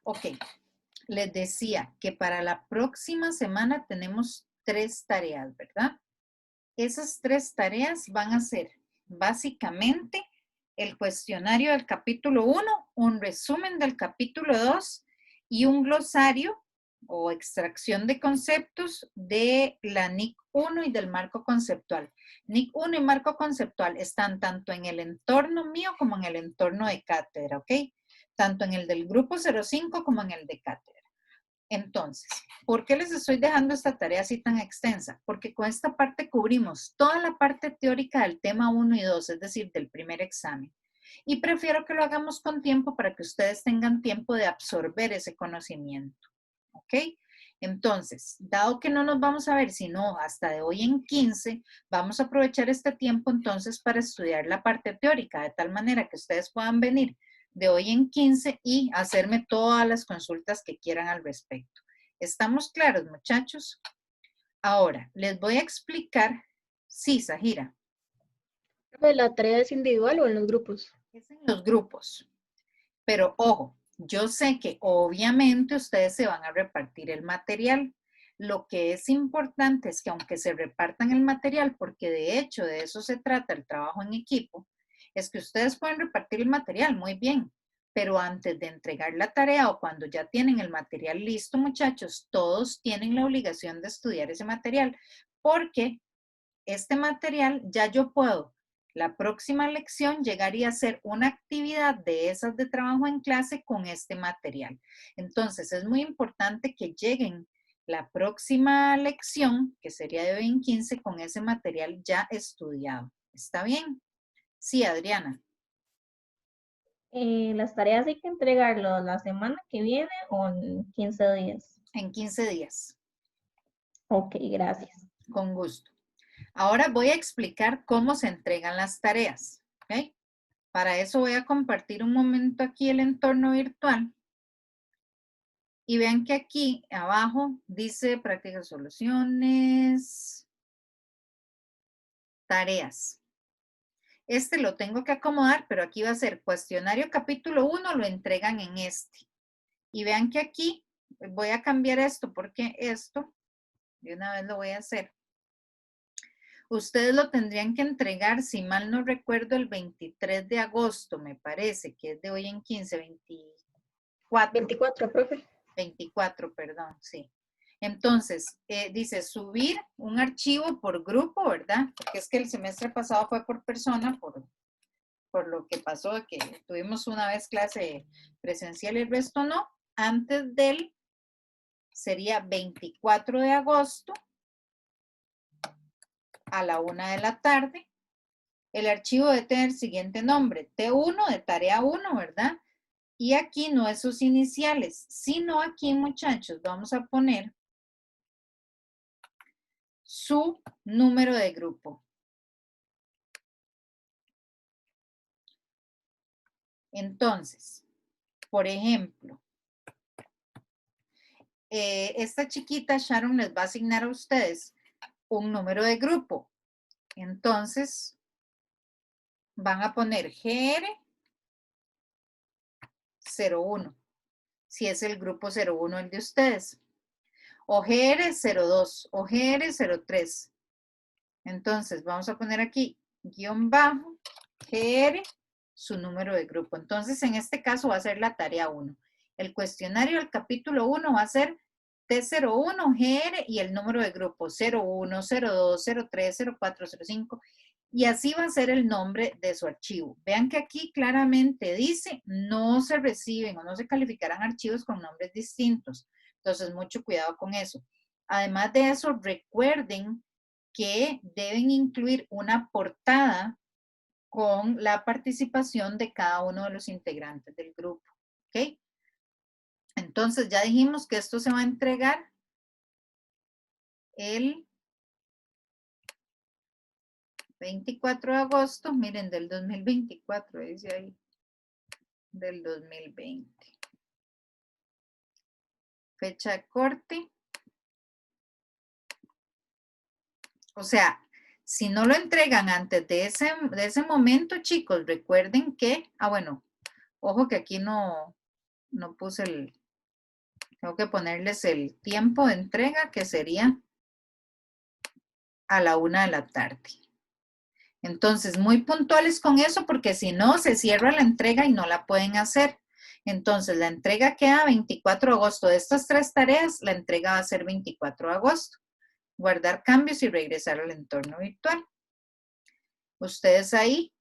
Ok, les decía que para la próxima semana tenemos 3 tareas, ¿verdad? Esas 3 tareas van a ser básicamente el cuestionario del capítulo 1, un resumen del capítulo 2 y un glosario o extracción de conceptos de la NIC 1 y del marco conceptual. NIC 1 y marco conceptual están tanto en el entorno mío como en el entorno de cátedra, ¿ok? Tanto en el del grupo 05 como en el de cátedra. Entonces, ¿por qué les estoy dejando esta tarea así tan extensa? Porque con esta parte cubrimos toda la parte teórica del tema 1 y 2, es decir, del primer examen. Y prefiero que lo hagamos con tiempo para que ustedes tengan tiempo de absorber ese conocimiento. ¿Ok? Entonces, dado que no nos vamos a ver sino hasta de hoy en 15, vamos a aprovechar este tiempo entonces para estudiar la parte teórica, de tal manera que ustedes puedan venir de hoy en 15 y hacerme todas las consultas que quieran al respecto. ¿Estamos claros, muchachos? Ahora, les voy a explicar. Sí, Zahira. ¿La tarea es individual o en los grupos? Es en los grupos. Pero ojo, yo sé que obviamente ustedes se van a repartir el material. Lo que es importante es que aunque se repartan el material, porque de hecho de eso se trata el trabajo en equipo, es que ustedes pueden repartir el material muy bien, pero antes de entregar la tarea o cuando ya tienen el material listo, muchachos, todos tienen la obligación de estudiar ese material, porque este material ya yo puedo. La próxima lección llegaría a ser una actividad de esas de trabajo en clase con este material. Entonces, es muy importante que lleguen la próxima lección, que sería de hoy en 15, con ese material ya estudiado. ¿Está bien? Sí, Adriana. ¿Las tareas hay que entregarlo la semana que viene o en 15 días? En 15 días. Ok, gracias. Con gusto. Ahora voy a explicar cómo se entregan las tareas. ¿Ok? Para eso voy a compartir un momento aquí el entorno virtual. Y vean que aquí abajo dice prácticas soluciones, tareas. Este lo tengo que acomodar, pero aquí va a ser cuestionario capítulo 1, lo entregan en este. Y vean que aquí voy a cambiar esto porque esto, de una vez lo voy a hacer. Ustedes lo tendrían que entregar, si mal no recuerdo, el 23 de agosto, me parece, que es de hoy en 15, 24. 24, profe. 24, perdón, sí. Entonces, dice subir un archivo por grupo, ¿verdad? Porque es que el semestre pasado fue por persona, por lo que pasó, que tuvimos una vez clase presencial y el resto no. Antes del, sería 24 de agosto a la 1 de la tarde. El archivo debe tener el siguiente nombre, T1 de tarea 1, ¿verdad? Y aquí no es sus iniciales, sino aquí, muchachos, vamos a poner su número de grupo. Entonces, por ejemplo, esta chiquita Sharon les va a asignar a ustedes un número de grupo. Entonces, van a poner GR01, si es el grupo 01 el de ustedes, o GR02 o GR03. Entonces, vamos a poner aquí guión bajo GR, su número de grupo. Entonces, en este caso va a ser la tarea 1. El cuestionario del capítulo 1 va a ser T01, GR y el número de grupo 01, 02, 03, 04, 05. Y así va a ser el nombre de su archivo. Vean que aquí claramente dice no se reciben o no se calificarán archivos con nombres distintos. Entonces, mucho cuidado con eso. Además de eso, recuerden que deben incluir una portada con la participación de cada uno de los integrantes del grupo. ¿Ok? Entonces ya dijimos que esto se va a entregar el 24 de agosto, miren, del 2024, dice ahí, del 2020. Fecha de corte. O sea, si no lo entregan antes de ese momento, chicos, recuerden que, bueno, ojo que aquí no puse Tengo que ponerles el tiempo de entrega, que sería a la 1 de la tarde. Entonces, muy puntuales con eso, porque si no, se cierra la entrega y no la pueden hacer. Entonces, la entrega queda 24 de agosto. De estas 3 tareas, la entrega va a ser 24 de agosto. Guardar cambios y regresar al entorno virtual. Ustedes ahí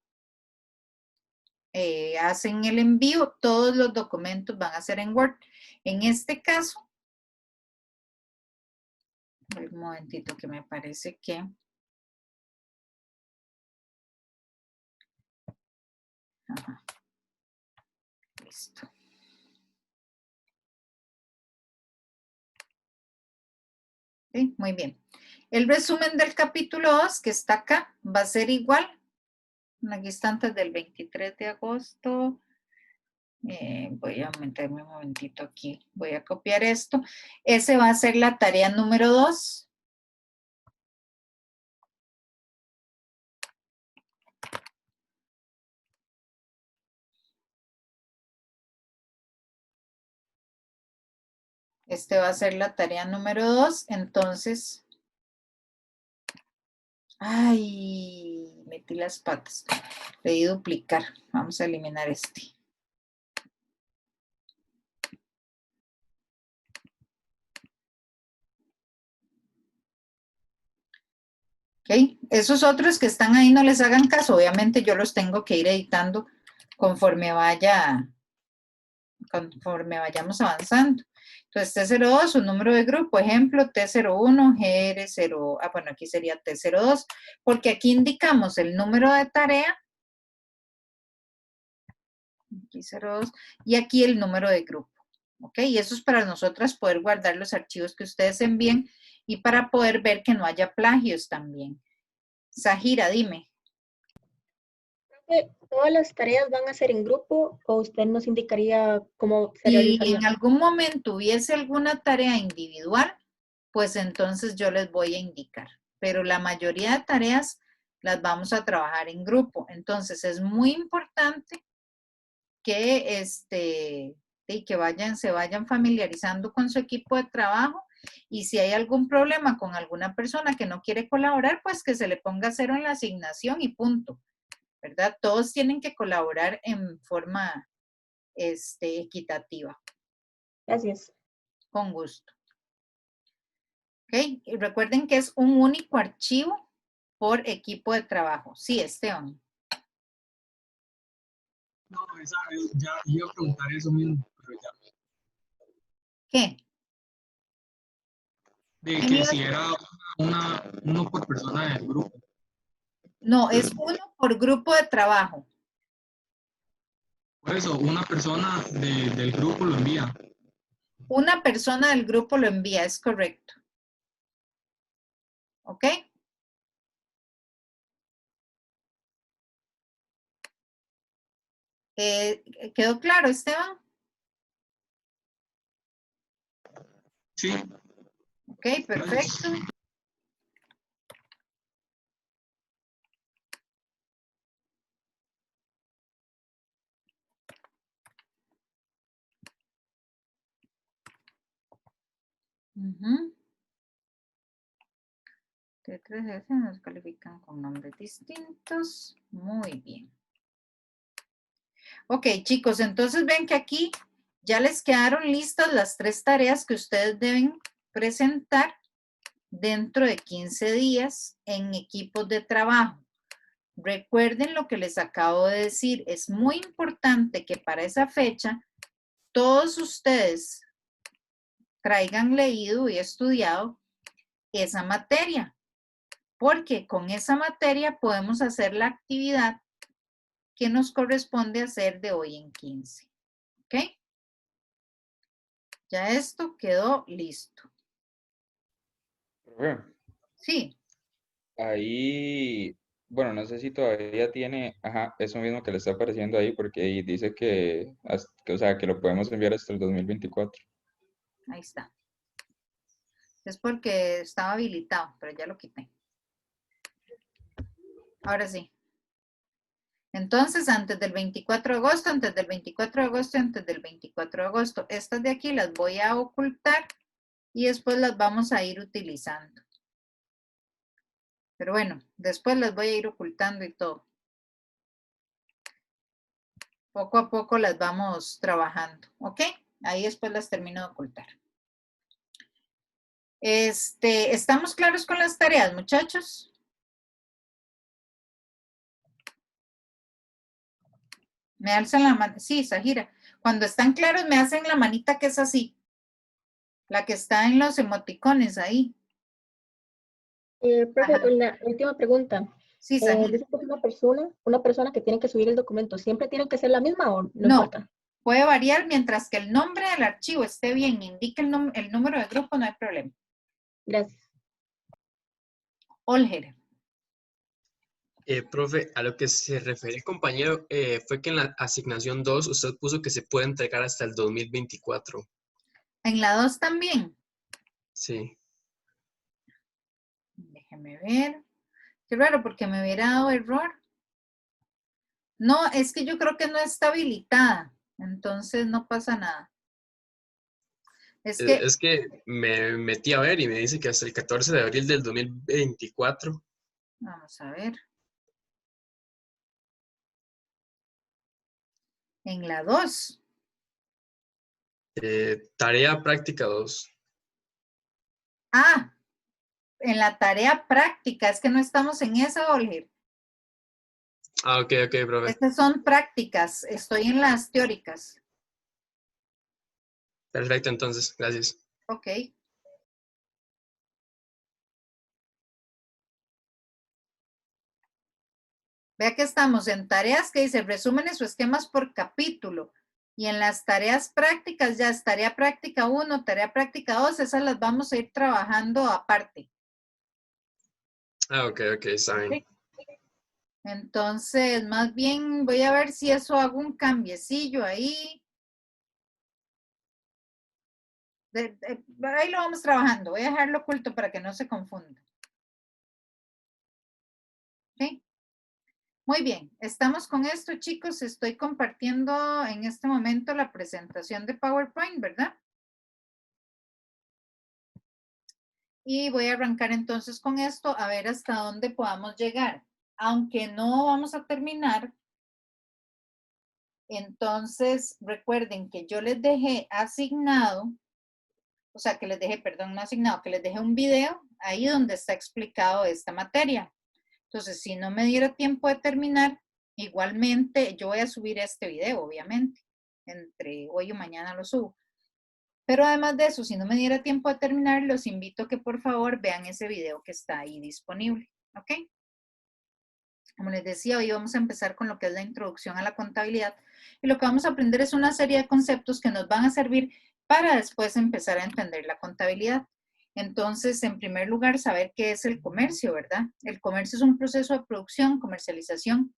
hacen el envío. Todos los documentos van a ser en Word. En este caso, un momentito que me parece que... Ajá. Listo. ¿Sí? Muy bien. El resumen del capítulo 2, que está acá, va a ser igual. Aquí está antes del 23 de agosto. Voy a meterme un momentito aquí. Voy a copiar esto. Ese va a ser la tarea número 2. Este va a ser la tarea número 2. Entonces, ay, metí las patas. Le di duplicar. Vamos a eliminar este. ¿Ok? Esos otros que están ahí no les hagan caso. Obviamente yo los tengo que ir editando conforme vayamos avanzando. Entonces, T02, un número de grupo, ejemplo, T01, GR0, bueno, aquí sería T02, porque aquí indicamos el número de tarea, aquí 02, y aquí el número de grupo, ¿ok? Y eso es para nosotras poder guardar los archivos que ustedes envíen y para poder ver que no haya plagios también. Zahira, dime. ¿Todas las tareas van a ser en grupo o usted nos indicaría cómo se Si realizaría? en algún momento hubiese alguna tarea individual, pues entonces yo les voy a indicar. Pero la mayoría de tareas las vamos a trabajar en grupo. Entonces es muy importante que, se vayan familiarizando con su equipo de trabajo y si hay algún problema con alguna persona que no quiere colaborar, pues que se le ponga cero en la asignación y punto, ¿verdad? Todos tienen que colaborar en forma equitativa. Gracias. Con gusto. ¿Ok? Y recuerden que es un único archivo por equipo de trabajo. Sí, Esteban. No, ya iba a preguntar eso mismo, pero ya. ¿Qué? De que si era uno por persona del grupo. No, es uno por grupo de trabajo. Por eso, una persona del grupo lo envía. Una persona del grupo lo envía, es correcto. ¿Ok? ¿Quedó claro, Esteban? Sí. Ok, perfecto. T3S nos califican con nombres distintos. Muy bien. Ok, chicos, entonces ven que aquí ya les quedaron listas las 3 tareas que ustedes deben presentar dentro de 15 días en equipos de trabajo. Recuerden lo que les acabo de decir. Es muy importante que para esa fecha todos ustedes traigan leído y estudiado esa materia, porque con esa materia podemos hacer la actividad que nos corresponde hacer de hoy en 15. ¿Ok? Ya esto quedó listo. Profe, Sí. ahí, bueno, no sé si todavía tiene, ajá, eso mismo que le está apareciendo ahí, porque ahí dice o sea, que lo podemos enviar hasta el 2024. Ahí está. Es porque estaba habilitado, pero ya lo quité. Ahora sí. Entonces, antes del 24 de agosto, antes del 24 de agosto, antes del 24 de agosto. Estas de aquí las voy a ocultar y después las vamos a ir utilizando. Pero bueno, después las voy a ir ocultando y todo. Poco a poco las vamos trabajando, ¿ok? Ahí después las termino de ocultar. ¿Estamos claros con las tareas, muchachos? Me alzan la mano. Sí, Zahira. Cuando están claros me hacen la manita que es así. La que está en los emoticones ahí. Profe, Ajá. una última pregunta. Sí, Zahira. Dice que es una persona que tiene que subir el documento. ¿Siempre tiene que ser la misma o no No, importa? puede variar mientras que el nombre del archivo esté bien, indique el número de grupo, no hay problema. Gracias. Olger. Profe, a lo que se refiere el compañero fue que en la asignación 2 usted puso que se puede entregar hasta el 2024. En la 2 también. Sí. Déjeme ver. Qué raro, porque me hubiera dado error. No, es que yo creo que no está habilitada. Entonces no pasa nada. Es que, Es que me metí a ver y me dice que hasta el 14 de abril del 2024. vamos a ver. En la 2. Tarea práctica 2. Ah, en la tarea práctica. Es que no estamos en esa, Olger. Ah, ok, profe. Estas son prácticas. Estoy en las teóricas. Perfecto, entonces, gracias. Ok. Vea que estamos en tareas que dice resúmenes o esquemas por capítulo. Y en las tareas prácticas ya es tarea práctica 1, tarea práctica 2, esas las vamos a ir trabajando aparte. Ah, ok, está bien. Entonces, más bien voy a ver si eso hago un cambiecillo ahí. Ahí lo vamos trabajando. Voy a dejarlo oculto para que no se confunda. ¿Ok? Muy bien, estamos con esto, chicos. Estoy compartiendo en este momento la presentación de PowerPoint, ¿verdad? Y voy a arrancar entonces con esto a ver hasta dónde podamos llegar. Aunque no vamos a terminar, entonces recuerden que yo les dejé asignado, o sea, que les dejé, perdón, no asignado, que les dejé un video ahí donde está explicado esta materia. Entonces, si no me diera tiempo de terminar, igualmente yo voy a subir este video, obviamente. Entre hoy o mañana lo subo. Pero además de eso, si no me diera tiempo de terminar, los invito a que por favor vean ese video que está ahí disponible. ¿Ok? Como les decía, hoy vamos a empezar con lo que es la introducción a la contabilidad. Y lo que vamos a aprender es una serie de conceptos que nos van a servir para después empezar a entender la contabilidad. Entonces, en primer lugar, saber qué es el comercio, ¿verdad? El comercio es un proceso de producción, comercialización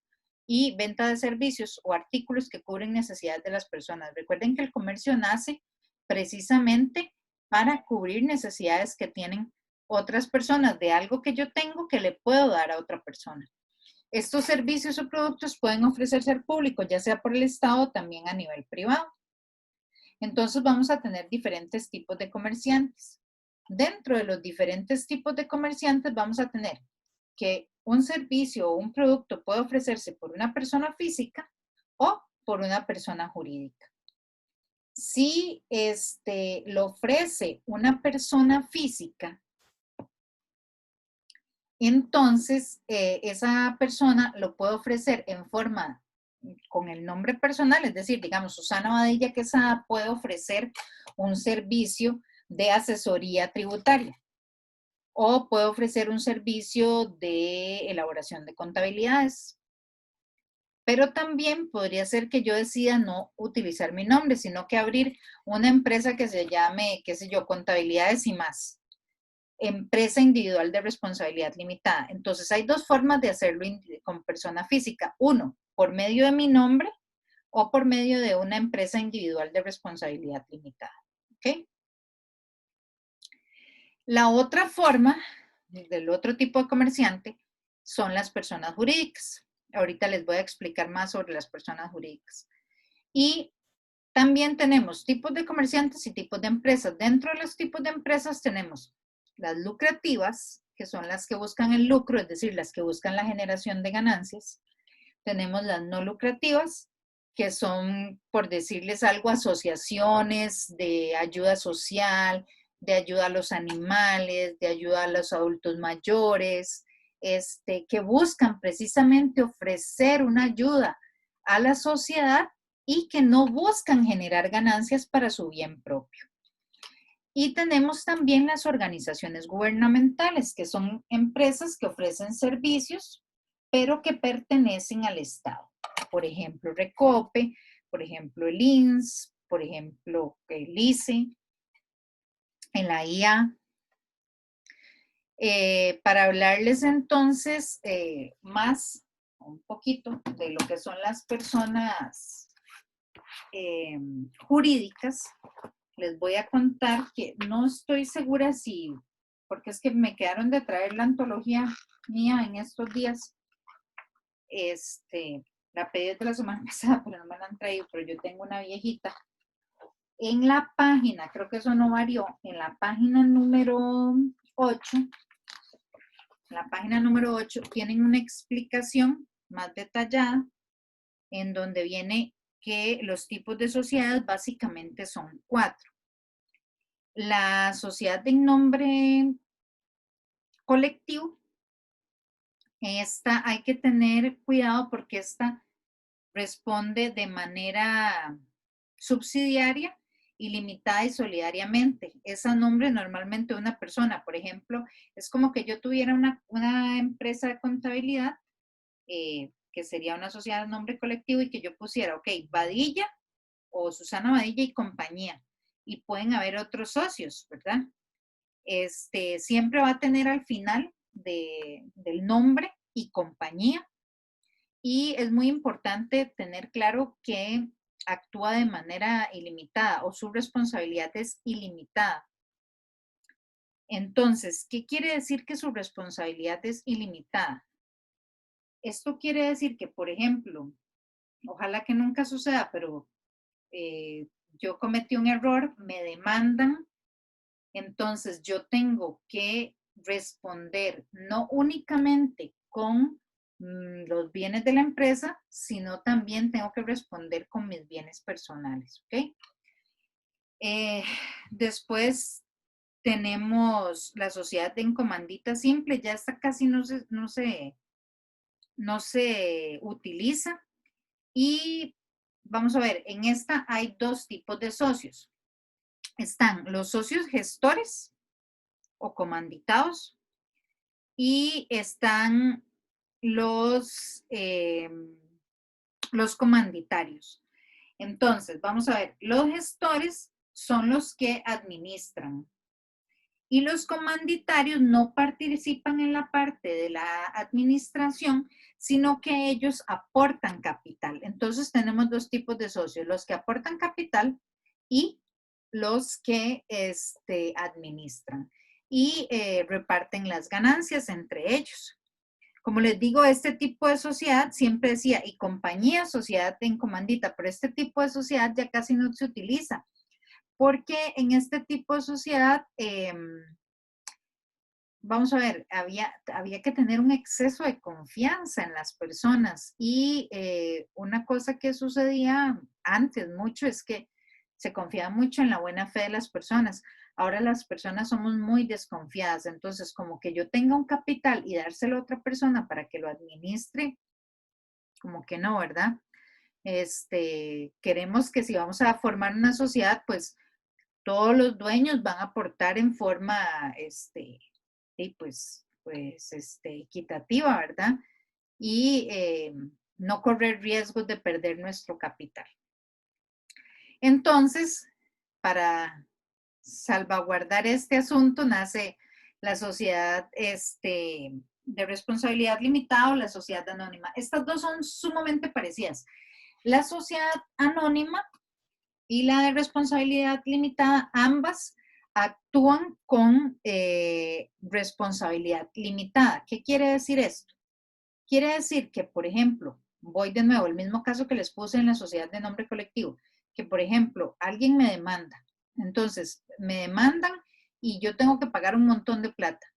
y venta de servicios o artículos que cubren necesidades de las personas. Recuerden que el comercio nace precisamente para cubrir necesidades que tienen otras personas de algo que yo tengo que le puedo dar a otra persona. Estos servicios o productos pueden ofrecerse al público, ya sea por el Estado o también a nivel privado. Entonces vamos a tener diferentes tipos de comerciantes. Dentro de los diferentes tipos de comerciantes vamos a tener que un servicio o un producto puede ofrecerse por una persona física o por una persona jurídica. Si lo ofrece una persona física, entonces esa persona lo puede ofrecer en forma con el nombre personal, es decir, digamos, Susana Badilla Quesada puede ofrecer un servicio de asesoría tributaria o puede ofrecer un servicio de elaboración de contabilidades. Pero también podría ser que yo decida no utilizar mi nombre, sino que abrir una empresa que se llame, qué sé yo, Contabilidades y Más. Empresa individual de responsabilidad limitada. Entonces hay dos formas de hacerlo con persona física. Uno, por medio de mi nombre o por medio de una empresa individual de responsabilidad limitada. ¿Ok? La otra forma, del otro tipo de comerciante, son las personas jurídicas. Ahorita les voy a explicar más sobre las personas jurídicas. Y también tenemos tipos de comerciantes y tipos de empresas. Dentro de los tipos de empresas tenemos las lucrativas, que son las que buscan el lucro, es decir, las que buscan la generación de ganancias. Tenemos las no lucrativas, que son, por decirles algo, asociaciones de ayuda social, de ayuda a los animales, de ayuda a los adultos mayores, que buscan precisamente ofrecer una ayuda a la sociedad y que no buscan generar ganancias para su bien propio. Y tenemos también las organizaciones gubernamentales, que son empresas que ofrecen servicios, pero que pertenecen al Estado. Por ejemplo, Recope, por ejemplo, el INS, por ejemplo, el ICE, en la IA. Para hablarles entonces más, un poquito, de lo que son las personas jurídicas, les voy a contar que no estoy segura si, porque es que me quedaron de traer la antología mía en estos días. La pedí desde la semana pasada, pero no me la han traído, pero yo tengo una viejita. En la página, creo que eso no varió, en la página número 8, tienen una explicación más detallada en donde viene que los tipos de sociedades básicamente son 4. La sociedad en nombre colectivo, esta hay que tener cuidado porque esta responde de manera subsidiaria, ilimitada y solidariamente. Es a nombre normalmente de una persona. Por ejemplo, es como que yo tuviera una empresa de contabilidad, que sería una sociedad de nombre colectivo, y que yo pusiera, ok, Badilla o Susana Badilla y compañía. Y pueden haber otros socios, ¿verdad? Siempre va a tener al final del nombre y compañía. Y es muy importante tener claro que actúa de manera ilimitada o su responsabilidad es ilimitada. Entonces, ¿qué quiere decir que su responsabilidad es ilimitada? Esto quiere decir que, por ejemplo, ojalá que nunca suceda, pero yo cometí un error, me demandan, entonces yo tengo que responder no únicamente con los bienes de la empresa, sino también tengo que responder con mis bienes personales, ¿ok? Después tenemos la sociedad en comandita simple, ya esta casi no se utiliza. Y vamos a ver, en esta hay 2 tipos de socios. Están los socios gestores o comanditados y están los comanditarios. Entonces, vamos a ver, los gestores son los que administran y los comanditarios no participan en la parte de la administración, sino que ellos aportan capital. Entonces, tenemos 2 tipos de socios, los que aportan capital y los que administran y reparten las ganancias entre ellos. Como les digo, este tipo de sociedad siempre decía, y compañía, sociedad en comandita, pero este tipo de sociedad ya casi no se utiliza, porque en este tipo de sociedad, vamos a ver, había que tener un exceso de confianza en las personas y una cosa que sucedía antes mucho es que se confiaba mucho en la buena fe de las personas. Ahora las personas somos muy desconfiadas, entonces como que yo tenga un capital y dárselo a otra persona para que lo administre, como que no, ¿verdad? Queremos que si vamos a formar una sociedad, pues todos los dueños van a aportar en forma, equitativa, ¿verdad? Y no correr riesgos de perder nuestro capital. Entonces, para salvaguardar este asunto, nace la sociedad de responsabilidad limitada o la sociedad anónima. Estas 2 son sumamente parecidas. La sociedad anónima y la de responsabilidad limitada, ambas actúan con responsabilidad limitada. ¿Qué quiere decir esto? Quiere decir que, por ejemplo, voy de nuevo, el mismo caso que les puse en la sociedad de nombre colectivo, que, por ejemplo, alguien me demanda. Entonces, me demandan y yo tengo que pagar un montón de plata.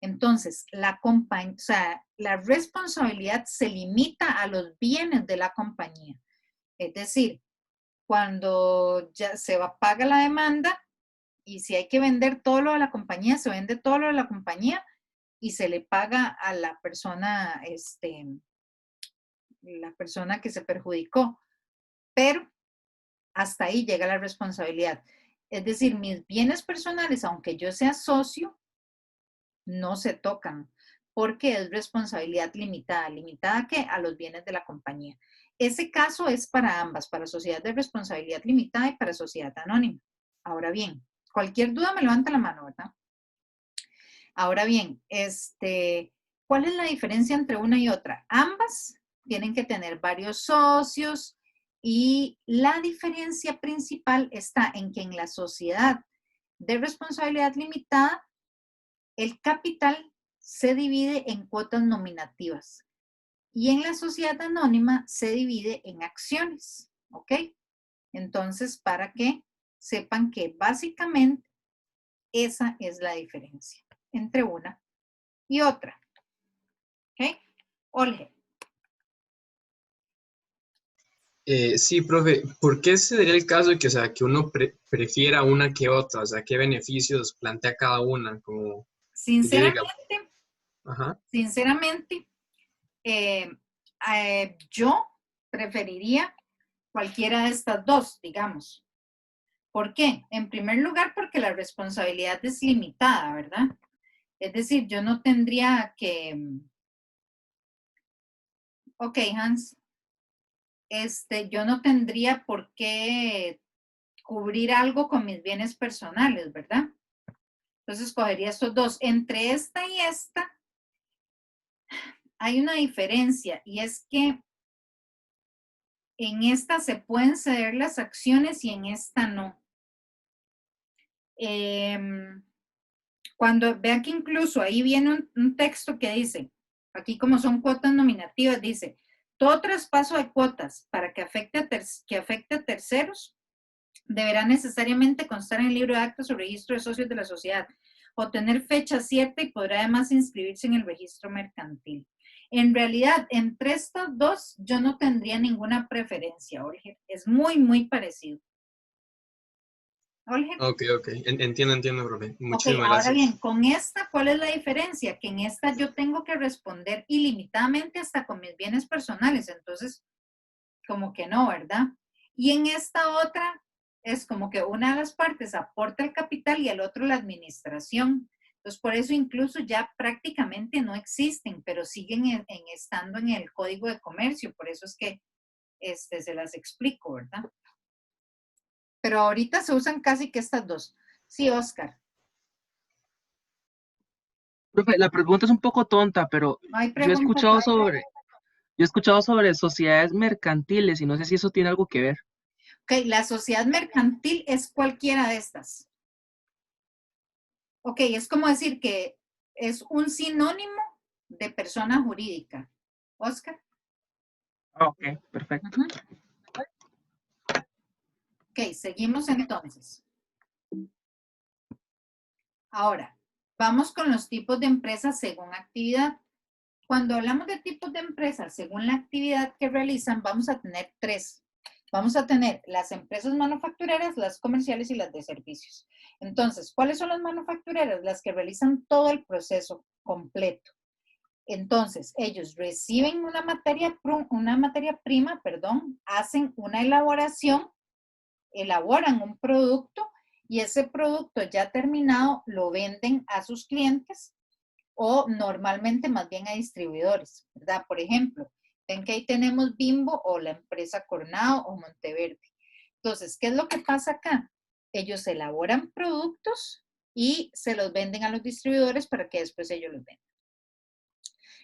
Entonces, o sea, la responsabilidad se limita a los bienes de la compañía. Es decir, cuando ya paga la demanda y si hay que vender todo lo de la compañía, se vende todo lo de la compañía y se le paga a la persona que se perjudicó. Pero hasta ahí llega la responsabilidad. Es decir, mis bienes personales, aunque yo sea socio, no se tocan porque es responsabilidad limitada. ¿Limitada qué? A los bienes de la compañía. Ese caso es para ambas, para sociedad de responsabilidad limitada y para sociedad anónima. Ahora bien, cualquier duda me levanta la mano, ¿verdad? Ahora bien, ¿cuál es la diferencia entre una y otra? Ambas tienen que tener varios socios y la diferencia principal está en que en la sociedad de responsabilidad limitada, el capital se divide en cuotas nominativas y en la sociedad anónima se divide en acciones, ¿ok? Entonces, para que sepan que básicamente esa es la diferencia entre una y otra, ¿ok? Olge. Sí, profe, ¿por qué se daría el caso de que, o sea, que uno prefiera una que otra? O sea, ¿qué beneficios plantea cada una? Como que yo diga, Sinceramente, ajá. yo preferiría cualquiera de estas dos, digamos. ¿Por qué? En primer lugar, porque la responsabilidad es limitada, ¿verdad? Es decir, yo no tendría que... Ok, Hans. Yo no tendría por qué cubrir algo con mis bienes personales, ¿verdad? Entonces, escogería estos dos. Entre esta y esta, hay una diferencia y es que en esta se pueden ceder las acciones y en esta no. Cuando vean que incluso ahí viene un texto que dice, aquí como son cuotas nominativas, dice, todo traspaso de cuotas para que afecte a terceros deberá necesariamente constar en el libro de actas o registro de socios de la sociedad o tener fecha cierta y podrá además inscribirse en el registro mercantil. En realidad, entre estos dos, yo no tendría ninguna preferencia, Olger. Es muy, muy parecido. Olger. Ok, entiendo, profe. Muchísimas Ok, ahora gracias. bien, con esta, ¿cuál es la diferencia? Que en esta yo tengo que responder ilimitadamente hasta con mis bienes personales, entonces, como que no, ¿verdad? Y en esta otra, es como que una de las partes aporta el capital y el otro la administración. Entonces, por eso incluso ya prácticamente no existen, pero siguen estando en el Código de Comercio. Por eso es que se las explico, ¿verdad? Pero ahorita se usan casi que estas dos. Sí, Oscar. Profe, la pregunta es un poco tonta, pero No hay yo he preguntas. escuchado sobre sociedades mercantiles y no sé si eso tiene algo que ver. Ok, la sociedad mercantil es cualquiera de estas. Ok, es como decir que es un sinónimo de persona jurídica. Oscar. Ok, perfecto. Ok, seguimos entonces. Ahora, vamos con los tipos de empresas según actividad. Cuando hablamos de tipos de empresas según la actividad que realizan, vamos a tener tres. Vamos a tener las empresas manufactureras, las comerciales y las de servicios. Entonces, ¿cuáles son las manufactureras? Las que realizan todo el proceso completo. Entonces, ellos reciben una materia prima, hacen una elaboración, elaboran un producto y ese producto ya terminado lo venden a sus clientes o normalmente más bien a distribuidores, ¿verdad? Por ejemplo, ven que ahí tenemos Bimbo o la empresa Coronado o Monteverde. Entonces, ¿qué es lo que pasa acá? Ellos elaboran productos y se los venden a los distribuidores para que después ellos los vendan.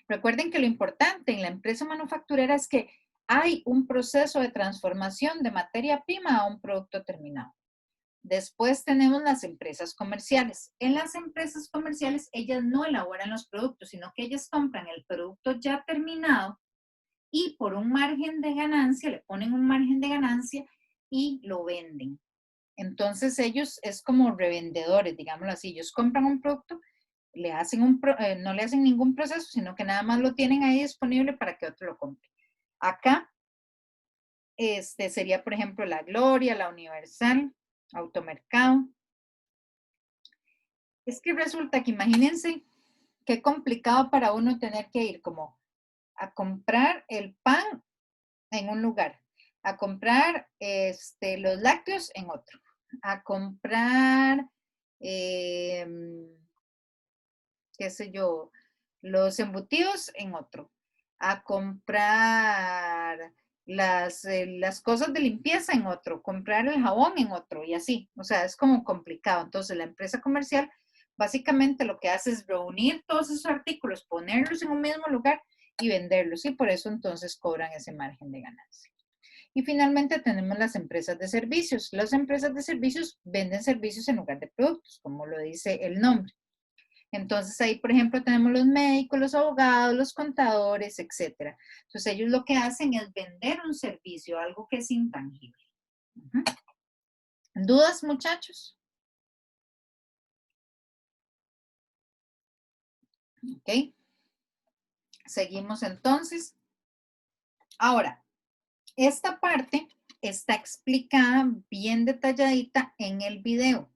Recuerden que lo importante en la empresa manufacturera es que hay un proceso de transformación de materia prima a un producto terminado. Después tenemos las empresas comerciales. En las empresas comerciales, ellas no elaboran los productos, sino que ellas compran el producto ya terminado y por un margen de ganancia, le ponen un margen de ganancia y lo venden. Entonces ellos es como revendedores, digámoslo así. Ellos compran un producto, le hacen no le hacen ningún proceso, sino que nada más lo tienen ahí disponible para que otro lo compre. Acá sería, por ejemplo, la Gloria, la Universal, Automercado. Es que resulta que imagínense qué complicado para uno tener que ir como a comprar el pan en un lugar, a comprar los lácteos en otro, a comprar, qué sé yo, los embutidos en otro, a comprar las cosas de limpieza en otro, comprar el jabón en otro y así. O sea, es como complicado. Entonces, la empresa comercial básicamente lo que hace es reunir todos esos artículos, ponerlos en un mismo lugar y venderlos. Y por eso entonces cobran ese margen de ganancia. Y finalmente tenemos las empresas de servicios. Las empresas de servicios venden servicios en lugar de productos, como lo dice el nombre. Entonces ahí, por ejemplo, tenemos los médicos, los abogados, los contadores, etc. Entonces ellos lo que hacen es vender un servicio, algo que es intangible. ¿Dudas, muchachos? Ok. Seguimos entonces. Ahora, esta parte está explicada bien detalladita en el video.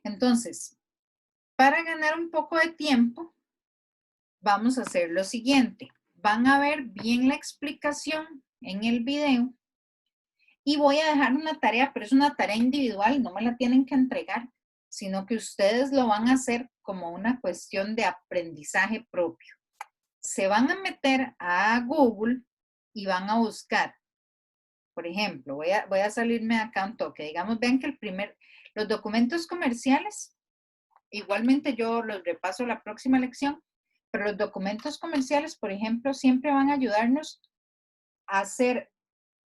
Entonces, para ganar un poco de tiempo, vamos a hacer lo siguiente. Van a ver bien la explicación en el video y voy a dejar una tarea, pero es una tarea individual, no me la tienen que entregar, sino que ustedes lo van a hacer como una cuestión de aprendizaje propio. Se van a meter a Google y van a buscar, por ejemplo, voy a salirme acá un toque, digamos, vean que los documentos comerciales, igualmente yo los repaso la próxima lección, pero los documentos comerciales, por ejemplo, siempre van a ayudarnos a hacer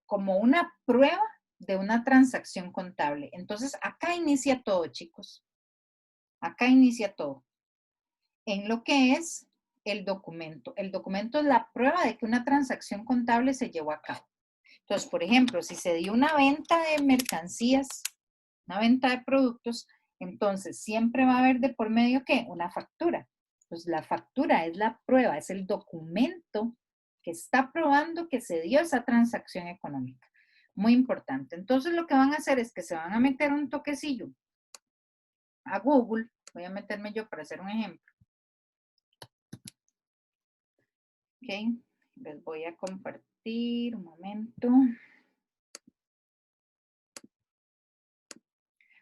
como una prueba de una transacción contable. Entonces, acá inicia todo, chicos. Acá inicia todo. En lo que es el documento. El documento es la prueba de que una transacción contable se llevó a cabo. Entonces, por ejemplo, si se dio una venta de mercancías, una venta de productos, entonces siempre va a haber de por medio, ¿qué? Una factura. Pues la factura es la prueba, es el documento que está probando que se dio esa transacción económica. Muy importante. Entonces lo que van a hacer es que se van a meter un toquecillo a Google. Voy a meterme yo para hacer un ejemplo. Ok, les voy a compartir un momento.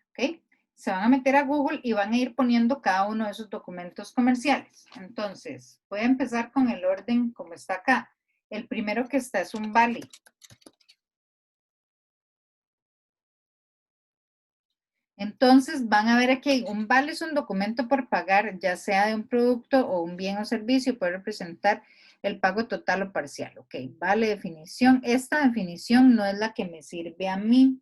Ok. Se van a meter a Google y van a ir poniendo cada uno de esos documentos comerciales. Entonces, voy a empezar con el orden como está acá. El primero que está es un vale. Entonces, van a ver aquí, un vale es un documento por pagar, ya sea de un producto o un bien o servicio, puede representar el pago total o parcial. Ok, vale, definición. Esta definición no es la que me sirve a mí,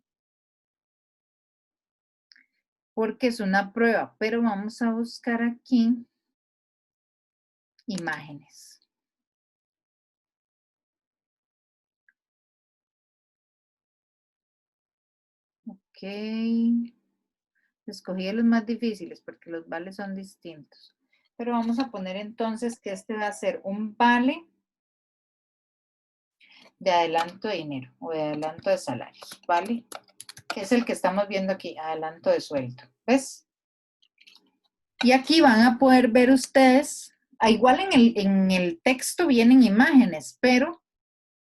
porque es una prueba, pero vamos a buscar aquí imágenes. Ok. Escogí los más difíciles porque los vales son distintos. Pero vamos a poner entonces que este va a ser un vale de adelanto de dinero o de adelanto de salarios, ¿vale? Que es el que estamos viendo aquí, adelanto de sueldo. ¿Ves? Y aquí van a poder ver ustedes, igual en el texto vienen imágenes, pero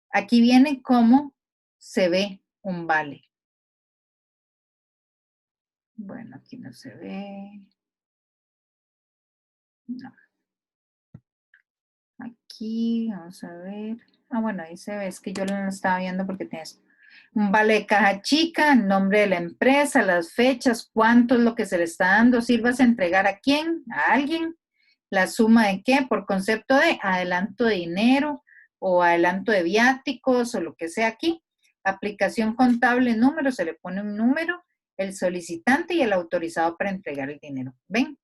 aquí viene cómo se ve un vale. Bueno, aquí no se ve. No. Aquí, vamos a ver. Ah, bueno, ahí se ve, es que yo lo estaba viendo porque tienes un vale de caja chica, el nombre de la empresa, las fechas, cuánto es lo que se le está dando, si vas a entregar a quién, a alguien, la suma de qué, por concepto de adelanto de dinero o adelanto de viáticos o lo que sea aquí. Aplicación contable, número, se le pone un número, el solicitante y el autorizado para entregar el dinero. ¿Ven?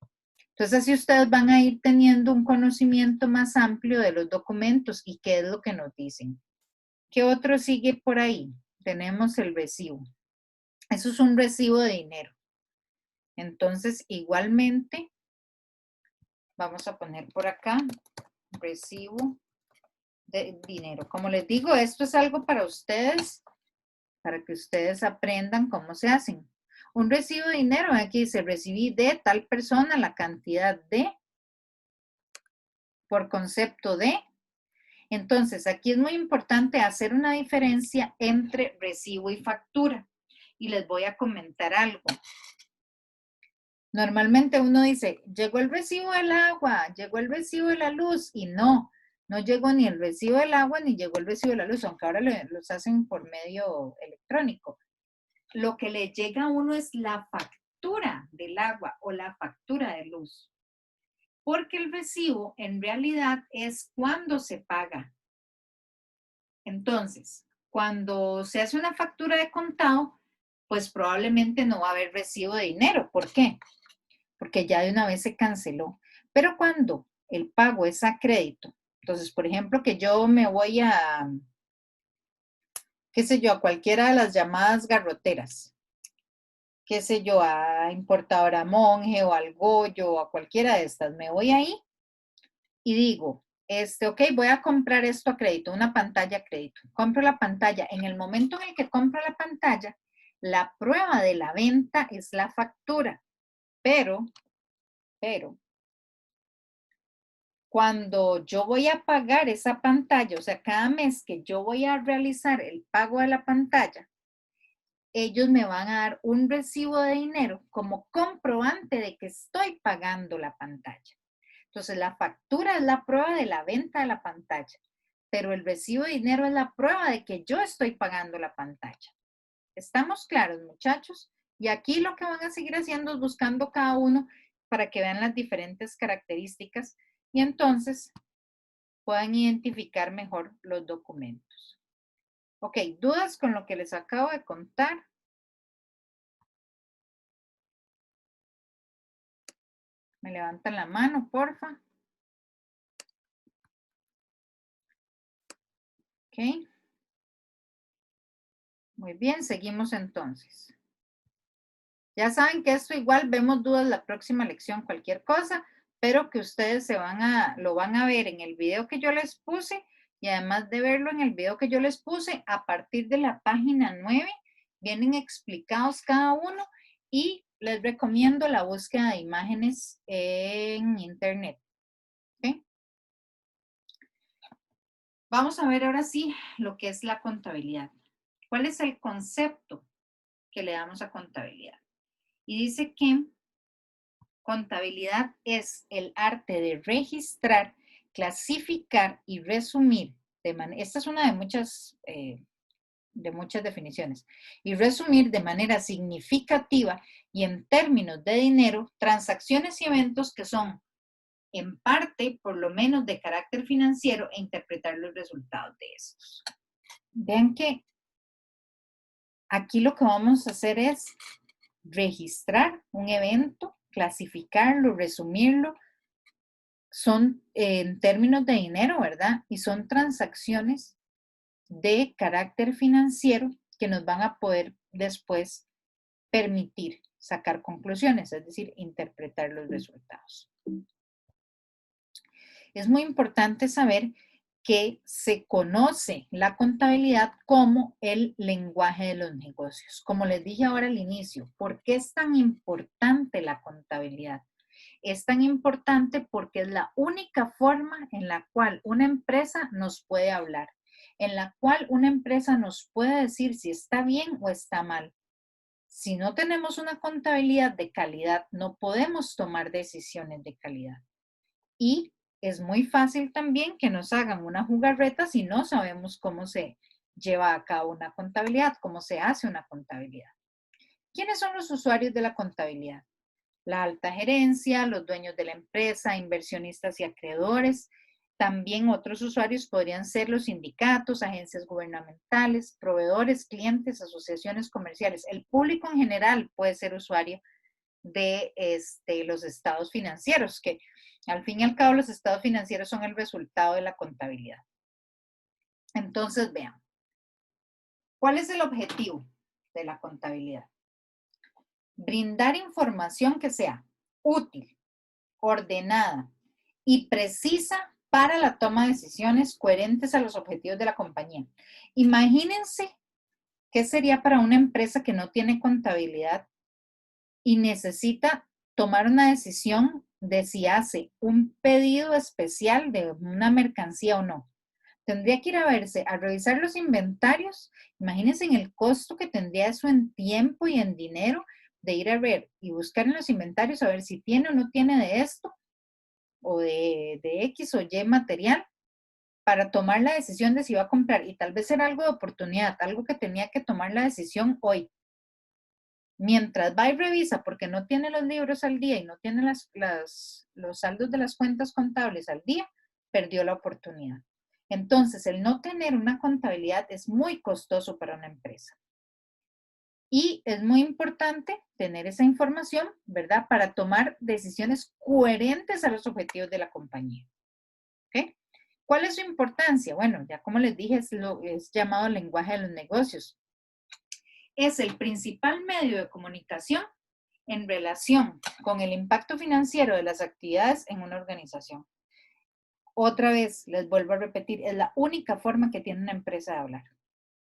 Entonces así ustedes van a ir teniendo un conocimiento más amplio de los documentos y qué es lo que nos dicen. ¿Qué otro sigue por ahí? Tenemos el recibo. Eso es un recibo de dinero. Entonces, igualmente, vamos a poner por acá, recibo de dinero. Como les digo, esto es algo para ustedes, para que ustedes aprendan cómo se hacen. Un recibo de dinero, aquí dice, recibí de tal persona la cantidad de, por concepto de. Entonces, aquí es muy importante hacer una diferencia entre recibo y factura. Y les voy a comentar algo. Normalmente uno dice, llegó el recibo del agua, llegó el recibo de la luz, y no llegó ni el recibo del agua ni llegó el recibo de la luz, aunque ahora los hacen por medio electrónico. Lo que le llega a uno es la factura del agua o la factura de luz. Porque el recibo en realidad es cuando se paga. Entonces, cuando se hace una factura de contado, pues probablemente no va a haber recibo de dinero. ¿Por qué? Porque ya de una vez se canceló. Pero cuando el pago es a crédito, entonces, por ejemplo, que yo me voy a, qué sé yo, a cualquiera de las llamadas garroteras, qué sé yo, a Importadora Monje o al Goyo o a cualquiera de estas, me voy ahí y digo, ok, voy a comprar esto a crédito, una pantalla a crédito. Compro la pantalla. En el momento en el que compro la pantalla, la prueba de la venta es la factura. Pero, cuando yo voy a pagar esa pantalla, o sea, cada mes que yo voy a realizar el pago de la pantalla, ellos me van a dar un recibo de dinero como comprobante de que estoy pagando la pantalla. Entonces, la factura es la prueba de la venta de la pantalla, pero el recibo de dinero es la prueba de que yo estoy pagando la pantalla. ¿Estamos claros, muchachos? Y aquí lo que van a seguir haciendo es buscando cada uno para que vean las diferentes características y entonces puedan identificar mejor los documentos. Ok, ¿dudas con lo que les acabo de contar? Me levantan la mano, porfa. Ok. Muy bien, seguimos entonces. Ya saben que esto igual vemos dudas la próxima lección, cualquier cosa, pero que ustedes lo van a ver en el video que yo les puse y además de verlo en el video que yo les puse, a partir de la página 9 vienen explicados cada uno y les recomiendo la búsqueda de imágenes en internet. ¿Okay? Vamos a ver ahora sí lo que es la contabilidad. ¿Cuál es el concepto que le damos a contabilidad? Y dice que contabilidad es el arte de registrar, clasificar y resumir. Esta es una de muchas definiciones. Y resumir de manera significativa y en términos de dinero, transacciones y eventos que son en parte, por lo menos, de carácter financiero e interpretar los resultados de estos. Vean que aquí lo que vamos a hacer es registrar un evento, clasificarlo, resumirlo, son en términos de dinero, ¿verdad? Y son transacciones de carácter financiero que nos van a poder después permitir sacar conclusiones, es decir, interpretar los resultados. Es muy importante saber que se conoce la contabilidad como el lenguaje de los negocios. Como les dije ahora al inicio, ¿por qué es tan importante la contabilidad? Es tan importante porque es la única forma en la cual una empresa nos puede hablar, en la cual una empresa nos puede decir si está bien o está mal. Si no tenemos una contabilidad de calidad, no podemos tomar decisiones de calidad. Y es muy fácil también que nos hagan una jugarreta si no sabemos cómo se lleva a cabo una contabilidad, cómo se hace una contabilidad. ¿Quiénes son los usuarios de la contabilidad? La alta gerencia, los dueños de la empresa, inversionistas y acreedores, También otros usuarios podrían ser los sindicatos, agencias gubernamentales, proveedores, clientes, asociaciones comerciales. El público en general puede ser usuario de los estados financieros, que al fin y al cabo los estados financieros son el resultado de la contabilidad. Entonces, vean, ¿cuál es el objetivo de la contabilidad? Brindar información que sea útil, ordenada y precisa para la toma de decisiones coherentes a los objetivos de la compañía. Imagínense qué sería para una empresa que no tiene contabilidad y necesita tomar una decisión de si hace un pedido especial de una mercancía o no. Tendría que ir a verse, a revisar los inventarios. Imagínense en el costo que tendría eso en tiempo y en dinero de ir a ver y buscar en los inventarios a ver si tiene o no tiene de esto o de X o Y material para tomar la decisión de si va a comprar. Y tal vez era algo de oportunidad, algo que tenía que tomar la decisión hoy. Mientras va y revisa porque no tiene los libros al día y no tiene los saldos de las cuentas contables al día, perdió la oportunidad. Entonces, el no tener una contabilidad es muy costoso para una empresa. Y es muy importante tener esa información, ¿verdad? Para tomar decisiones coherentes a los objetivos de la compañía. ¿Ok? ¿Cuál es su importancia? Bueno, ya como les dije, es llamado lenguaje de los negocios. Es el principal medio de comunicación en relación con el impacto financiero de las actividades en una organización. Otra vez, les vuelvo a repetir, es la única forma que tiene una empresa de hablar.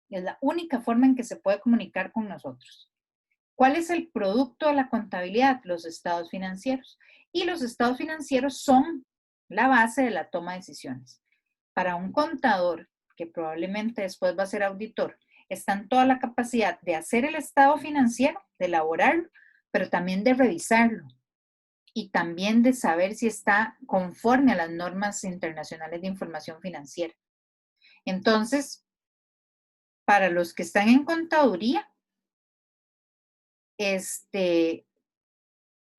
Es la única forma en que se puede comunicar con nosotros. ¿Cuál es el producto de la contabilidad? Los estados financieros. Y los estados financieros son la base de la toma de decisiones. Para un contador, que probablemente después va a ser auditor, está en toda la capacidad de hacer el estado financiero, de elaborarlo, pero también de revisarlo y también de saber si está conforme a las normas internacionales de información financiera. Entonces, para los que están en contaduría,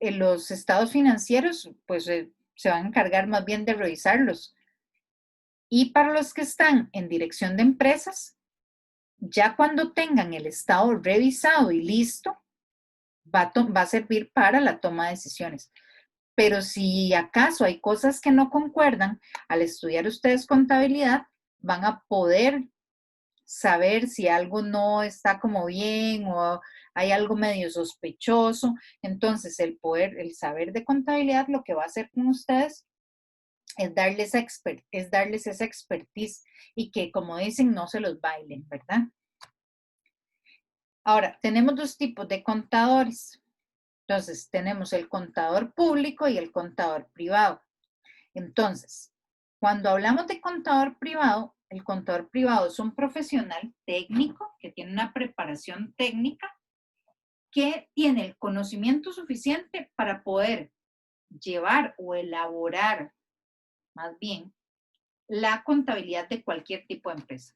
los estados financieros, pues se van a encargar más bien de revisarlos. Y para los que están en dirección de empresas, ya cuando tengan el estado revisado y listo, va a servir para la toma de decisiones. Pero si acaso hay cosas que no concuerdan, al estudiar ustedes contabilidad, van a poder saber si algo no está como bien o hay algo medio sospechoso. Entonces, el saber de contabilidad lo que va a hacer con ustedes es darles esa expertise y que, como dicen, no se los bailen, ¿verdad? Ahora, tenemos dos tipos de contadores. Entonces, tenemos el contador público y el contador privado. Entonces, cuando hablamos de contador privado, el contador privado es un profesional técnico que tiene una preparación técnica que tiene el conocimiento suficiente para poder llevar o elaborar, más bien, la contabilidad de cualquier tipo de empresa.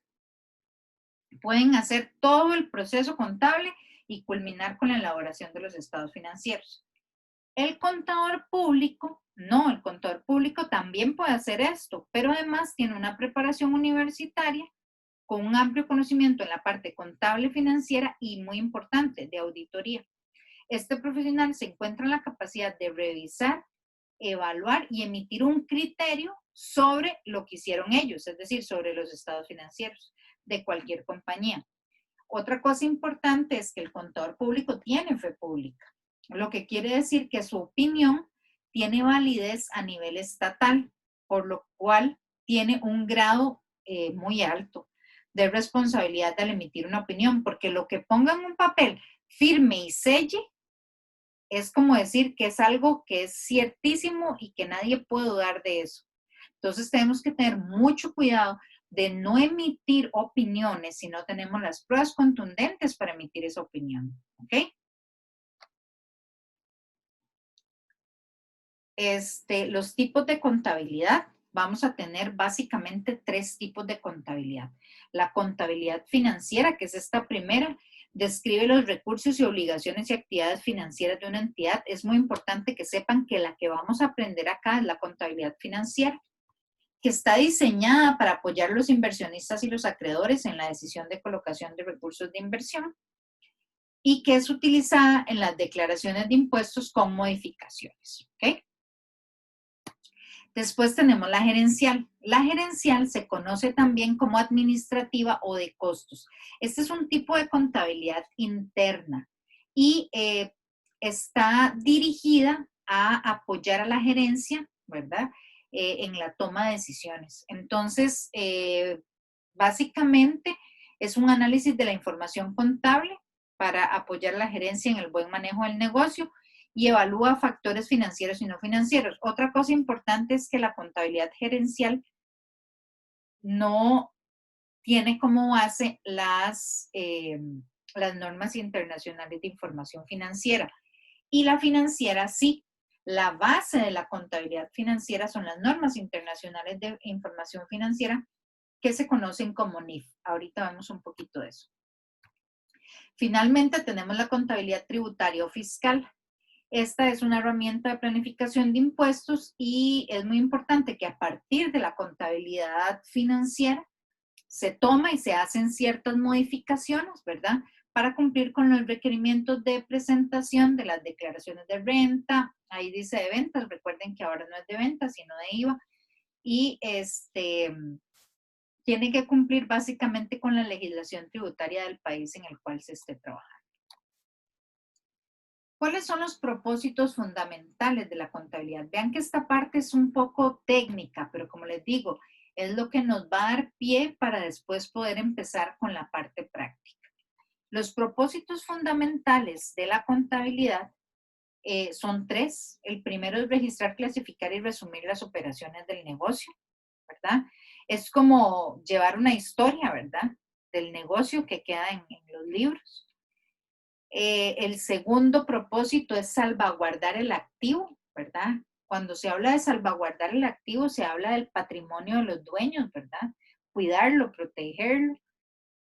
Pueden hacer todo el proceso contable y culminar con la elaboración de los estados financieros. El contador público, no, el contador público también puede hacer esto, pero además tiene una preparación universitaria con un amplio conocimiento en la parte contable financiera y, muy importante, de auditoría. Este profesional se encuentra en la capacidad de revisar, evaluar y emitir un criterio sobre lo que hicieron ellos, es decir, sobre los estados financieros de cualquier compañía. Otra cosa importante es que el contador público tiene fe pública, lo que quiere decir que su opinión tiene validez a nivel estatal, por lo cual tiene un grado muy alto de responsabilidad al emitir una opinión, porque lo que ponga en un papel firme y selle es como decir que es algo que es ciertísimo y que nadie puede dudar de eso. Entonces tenemos que tener mucho cuidado de no emitir opiniones si no tenemos las pruebas contundentes para emitir esa opinión. ¿Ok? Los tipos de contabilidad, vamos a tener básicamente 3 tipos de contabilidad. La contabilidad financiera, que es esta primera, describe los recursos y obligaciones y actividades financieras de una entidad. Es muy importante que sepan que la que vamos a aprender acá es la contabilidad financiera. que está diseñada para apoyar a los inversionistas y los acreedores en la decisión de colocación de recursos de inversión y que es utilizada en las declaraciones de impuestos con modificaciones. ¿Ok? Después tenemos la gerencial. La gerencial se conoce también como administrativa o de costos. Este es un tipo de contabilidad interna y está dirigida a apoyar a la gerencia, ¿verdad? En la toma de decisiones. Entonces, básicamente es un análisis de la información contable para apoyar a la gerencia en el buen manejo del negocio y evalúa factores financieros y no financieros. Otra cosa importante es que la contabilidad gerencial no tiene como base las normas internacionales de información financiera. Y la financiera sí. La base de la contabilidad financiera son las normas internacionales de información financiera que se conocen como NIF. Ahorita vemos un poquito de eso. Finalmente tenemos la contabilidad tributaria o fiscal. Esta es una herramienta de planificación de impuestos y es muy importante que a partir de la contabilidad financiera se toma y se hacen ciertas modificaciones, ¿verdad? Para cumplir con los requerimientos de presentación de las declaraciones de renta. Ahí dice de ventas, recuerden que ahora no es de ventas, sino de IVA. Y tiene que cumplir básicamente con la legislación tributaria del país en el cual se esté trabajando. ¿Cuáles son los propósitos fundamentales de la contabilidad? Vean que esta parte es un poco técnica, pero como les digo, es lo que nos va a dar pie para después poder empezar con la parte práctica. Los propósitos fundamentales de la contabilidad son 3. El primero es registrar, clasificar y resumir las operaciones del negocio, ¿verdad? Es como llevar una historia, ¿verdad? Del negocio que queda en los libros. El segundo propósito es salvaguardar el activo, ¿verdad? Cuando se habla de salvaguardar el activo, se habla del patrimonio de los dueños, ¿verdad? Cuidarlo, protegerlo.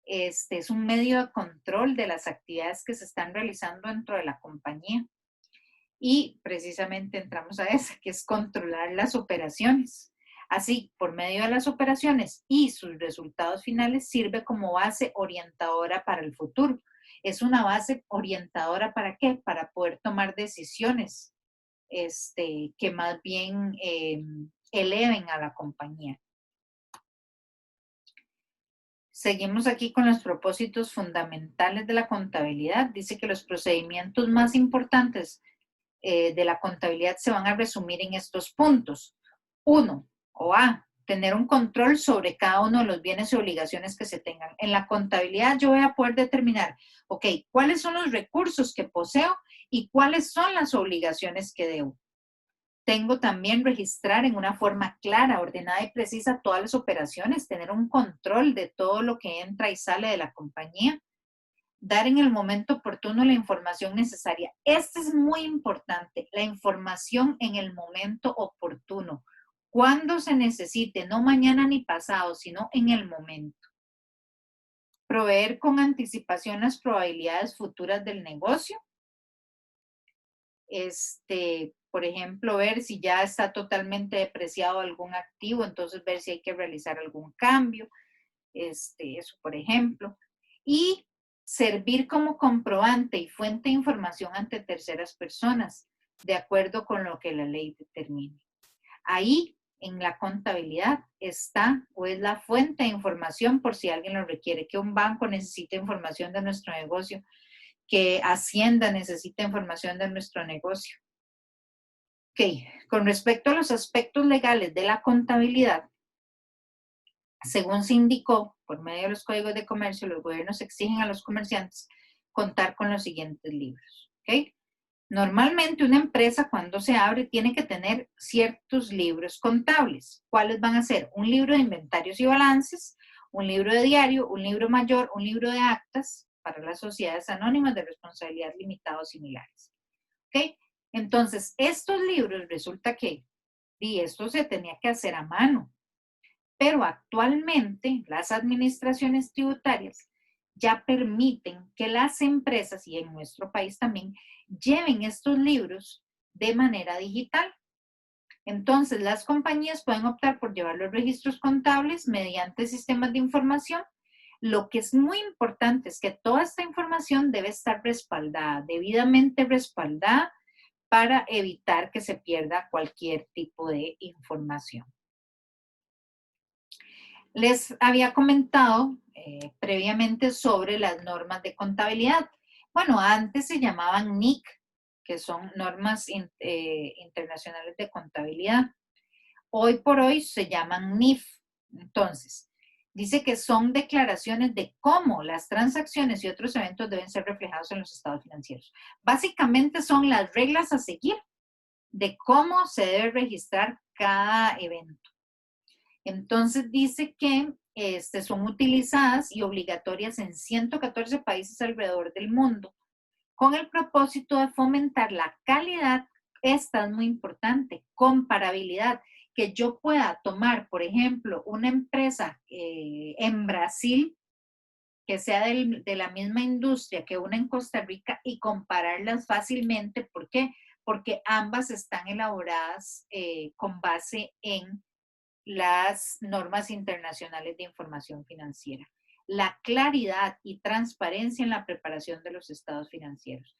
Es un medio de control de las actividades que se están realizando dentro de la compañía. Y precisamente entramos a esa, que es controlar las operaciones. Así, por medio de las operaciones y sus resultados finales, sirve como base orientadora para el futuro. Es una base orientadora ¿para qué? Para poder tomar decisiones que más bien eleven a la compañía. Seguimos aquí con los propósitos fundamentales de la contabilidad. Dice que los procedimientos más importantes de la contabilidad se van a resumir en estos puntos. 1, o A, tener un control sobre cada uno de los bienes y obligaciones que se tengan. En la contabilidad yo voy a poder determinar, ok, cuáles son los recursos que poseo y cuáles son las obligaciones que debo. Tengo también registrar en una forma clara, ordenada y precisa todas las operaciones, tener un control de todo lo que entra y sale de la compañía. Dar en el momento oportuno la información necesaria. Esto es muy importante, la información en el momento oportuno. Cuando se necesite, no mañana ni pasado, sino en el momento. Proveer con anticipación las probabilidades futuras del negocio. Por ejemplo, ver si ya está totalmente depreciado algún activo, entonces ver si hay que realizar algún cambio. Eso, por ejemplo. Y servir como comprobante y fuente de información ante terceras personas, de acuerdo con lo que la ley determine. Ahí, en la contabilidad, está o es la fuente de información por si alguien lo requiere, que un banco necesita información de nuestro negocio, que Hacienda necesita información de nuestro negocio. Ok, con respecto a los aspectos legales de la contabilidad, según se indicó, por medio de los códigos de comercio, los gobiernos exigen a los comerciantes contar con los siguientes libros. ¿Okay? Normalmente una empresa cuando se abre tiene que tener ciertos libros contables. ¿Cuáles van a ser? Un libro de inventarios y balances, un libro de diario, un libro mayor, un libro de actas para las sociedades anónimas de responsabilidad limitada o similares. ¿Okay? Entonces, estos libros resulta que esto se tenía que hacer a mano. Pero actualmente las administraciones tributarias ya permiten que las empresas, y en nuestro país también, lleven estos libros de manera digital. Entonces, las compañías pueden optar por llevar los registros contables mediante sistemas de información. Lo que es muy importante es que toda esta información debe estar respaldada, debidamente respaldada, para evitar que se pierda cualquier tipo de información. Les había comentado previamente sobre las normas de contabilidad. Bueno, antes se llamaban NIC, que son normas internacionales de contabilidad. Hoy por hoy se llaman NIF. Entonces, dice que son declaraciones de cómo las transacciones y otros eventos deben ser reflejados en los estados financieros. Básicamente son las reglas a seguir de cómo se debe registrar cada evento. Entonces dice que son utilizadas y obligatorias en 114 países alrededor del mundo, con el propósito de fomentar la calidad. Esta es muy importante, comparabilidad, que yo pueda tomar, por ejemplo, una empresa en Brasil, que sea de la misma industria que una en Costa Rica, y compararlas fácilmente. ¿Por qué? Porque ambas están elaboradas con base en las normas internacionales de información financiera. La claridad y transparencia en la preparación de los estados financieros.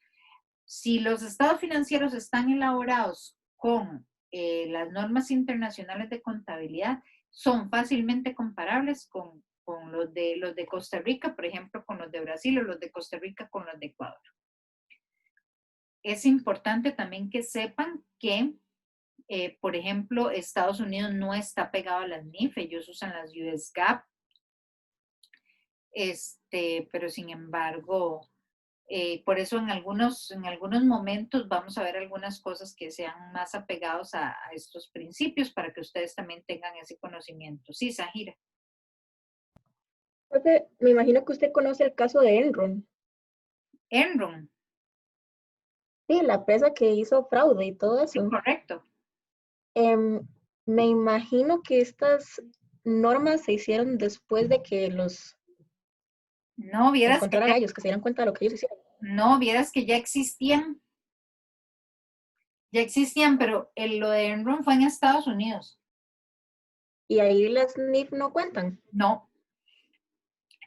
Si los estados financieros están elaborados con las normas internacionales de contabilidad, son fácilmente comparables con los de Costa Rica, por ejemplo, con los de Brasil, o los de Costa Rica con los de Ecuador. Es importante también que sepan que por ejemplo, Estados Unidos no está pegado a las NIF, ellos usan las US GAAP, pero sin embargo, por eso en algunos momentos vamos a ver algunas cosas que sean más apegados a estos principios, para que ustedes también tengan ese conocimiento. Sí, Zahira. Profe, me imagino que usted conoce el caso de Enron. Enron. Sí, la empresa que hizo fraude y todo eso. Sí, correcto. Me imagino que estas normas se hicieron después de que los no, vieras encontraran a ellos, que se dieran cuenta de lo que ellos hicieron. No, vieras que ya existían. Ya existían, pero lo de Enron fue en Estados Unidos. ¿Y ahí las NIF no cuentan? No.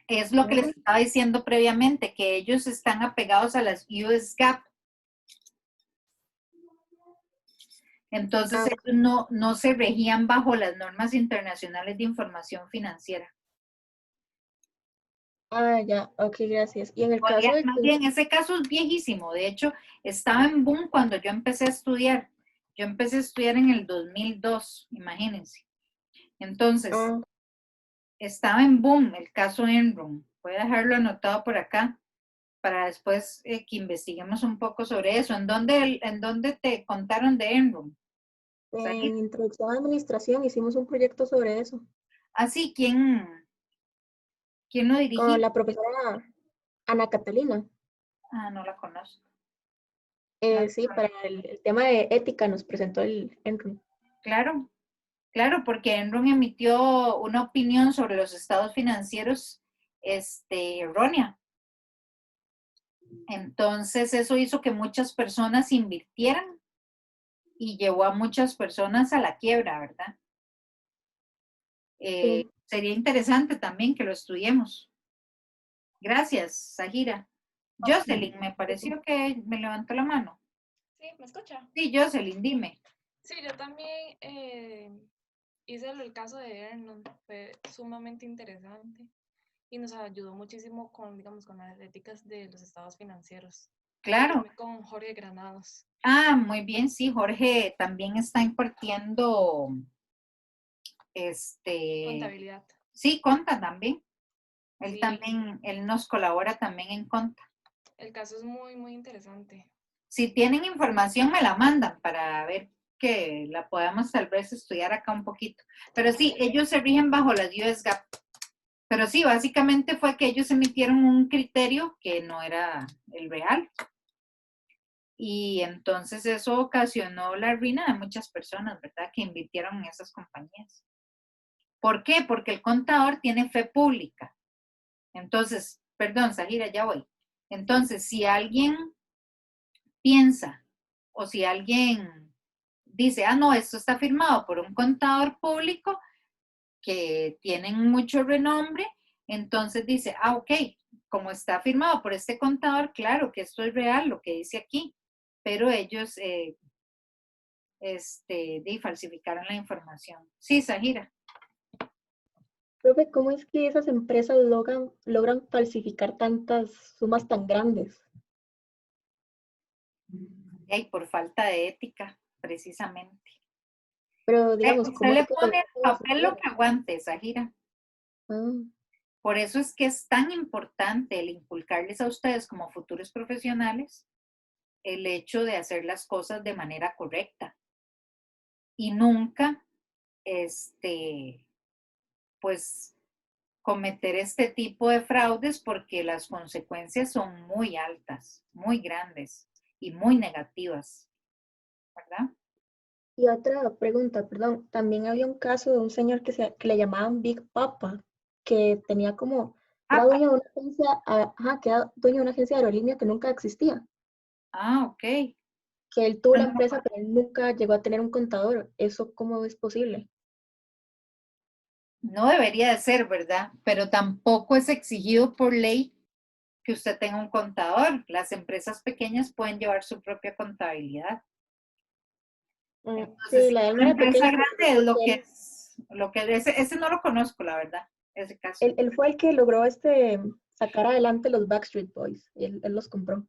Es lo que les estaba diciendo previamente, que ellos están apegados a las US GAAP. Entonces, ellos no se regían bajo las normas internacionales de información financiera. Ah, ya, ok, gracias. Y en el caso de Más bien, ese caso es viejísimo. De hecho, estaba en boom cuando yo empecé a estudiar. Yo empecé a estudiar en el 2002, imagínense. Entonces, estaba en boom el caso Enron. Voy a dejarlo anotado por acá para después que investiguemos un poco sobre eso. ¿En dónde te contaron de Enron? En Introducción a la Administración hicimos un proyecto sobre eso. ¿Ah, sí? ¿Quién lo dirigió? Con la profesora Ana Catalina. Ah, no la conozco. Sí, para el tema de ética nos presentó el Enron. Claro, claro, porque Enron emitió una opinión sobre los estados financieros errónea. Entonces, eso hizo que muchas personas invirtieran y llevó a muchas personas a la quiebra, ¿verdad? Sí. Sería interesante también que lo estudiemos. Gracias, Zahira. Jocelyn, me pareció que me levantó la mano. Sí, ¿me escucha? Sí, Jocelyn, dime. Sí, yo también hice el caso de Enron, fue sumamente interesante y nos ayudó muchísimo con, digamos, con las éticas de los estados financieros. Claro. Con Jorge Granados. Ah, muy bien, sí, Jorge también está impartiendo contabilidad. Sí, Conta también. Él también, él nos colabora también en Conta. El caso es muy, muy interesante. Si tienen información, me la mandan para ver que la podamos tal vez estudiar acá un poquito. Pero sí, ellos se rigen bajo las US GAAP. Pero sí, básicamente fue que ellos emitieron un criterio que no era el real. Y entonces eso ocasionó la ruina de muchas personas, ¿verdad? Que invirtieron en esas compañías. ¿Por qué? Porque el contador tiene fe pública. Entonces, perdón, Zahira, ya voy. Entonces, si alguien piensa o si alguien dice, no, esto está firmado por un contador público que tienen mucho renombre, entonces dice, ok, como está firmado por este contador, claro que esto es real, lo que dice aquí, pero ellos falsificaron la información. Sí, Zahira. Profe, ¿cómo es que esas empresas logran falsificar tantas sumas tan grandes? Y por falta de ética, precisamente. Pero digamos, ¿cómo Usted es le que pone el logran papel lo hacer? que aguante, Zahira. Ah, Por eso es que es tan importante el inculcarles a ustedes como futuros profesionales el hecho de hacer las cosas de manera correcta y nunca, pues, cometer este tipo de fraudes porque las consecuencias son muy altas, muy grandes y muy negativas, ¿verdad? y otra pregunta, perdón, también había un caso de un señor que le llamaban Big Papa, que tenía como, era dueño de una agencia, que era dueño de una agencia de aerolínea que nunca existía, Ok. que él tuvo la empresa, pero él nunca llegó a tener un contador. ¿Eso cómo es posible? No debería de ser, ¿verdad? Pero tampoco es exigido por ley que usted tenga un contador. Las empresas pequeñas pueden llevar su propia contabilidad. Entonces, Sí, si la de él no una era empresa pequeña grande es porque lo que ese no lo conozco, la verdad, ese caso. él fue el que logró sacar adelante los Backstreet Boys. Él los compró.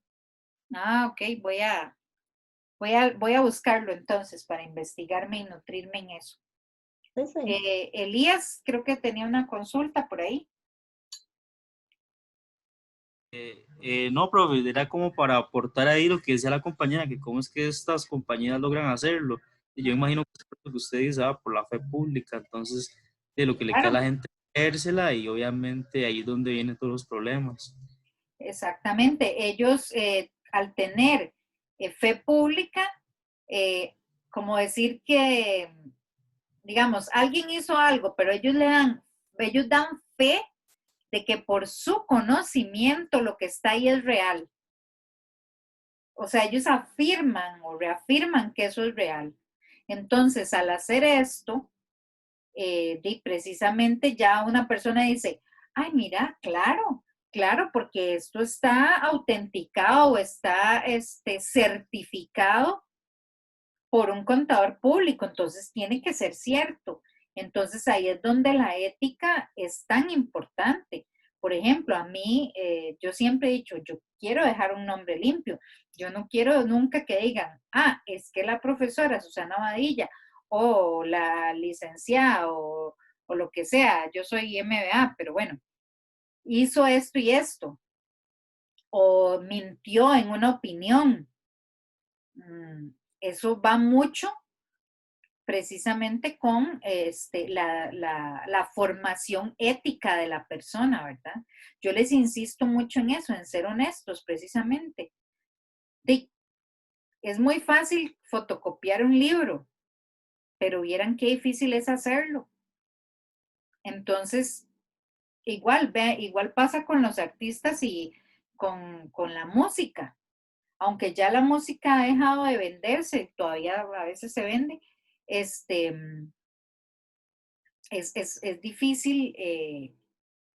Ok, voy a buscarlo entonces para investigarme y nutrirme en eso. Sí. Elías, creo que tenía una consulta por ahí. No, profe, era como para aportar ahí lo que decía la compañera, que cómo es que estas compañías logran hacerlo. Y yo imagino que es lo que usted dice, por la fe pública, entonces de lo que le queda a la gente creérsela y obviamente ahí es donde vienen todos los problemas. Exactamente, ellos al tener fe pública, como decir que, digamos, alguien hizo algo, pero ellos dan fe de que por su conocimiento lo que está ahí es real. O sea, ellos afirman o reafirman que eso es real. Entonces, al hacer esto, precisamente ya una persona dice, ay, mira, claro, porque esto está autenticado o está certificado por un contador público, entonces tiene que ser cierto. Entonces ahí es donde la ética es tan importante. Por ejemplo, a mí, yo siempre he dicho, yo quiero dejar un nombre limpio. Yo no quiero nunca que digan, es que la profesora Susana Badilla o la licenciada o lo que sea, yo soy MBA, pero bueno, hizo esto y esto, o mintió en una opinión. Eso va mucho precisamente con la formación ética de la persona, ¿verdad? Yo les insisto mucho en eso, en ser honestos, precisamente. Es muy fácil fotocopiar un libro, pero vieran qué difícil es hacerlo. Entonces, igual pasa con los artistas y con la música. Aunque ya la música ha dejado de venderse, todavía a veces se vende, es difícil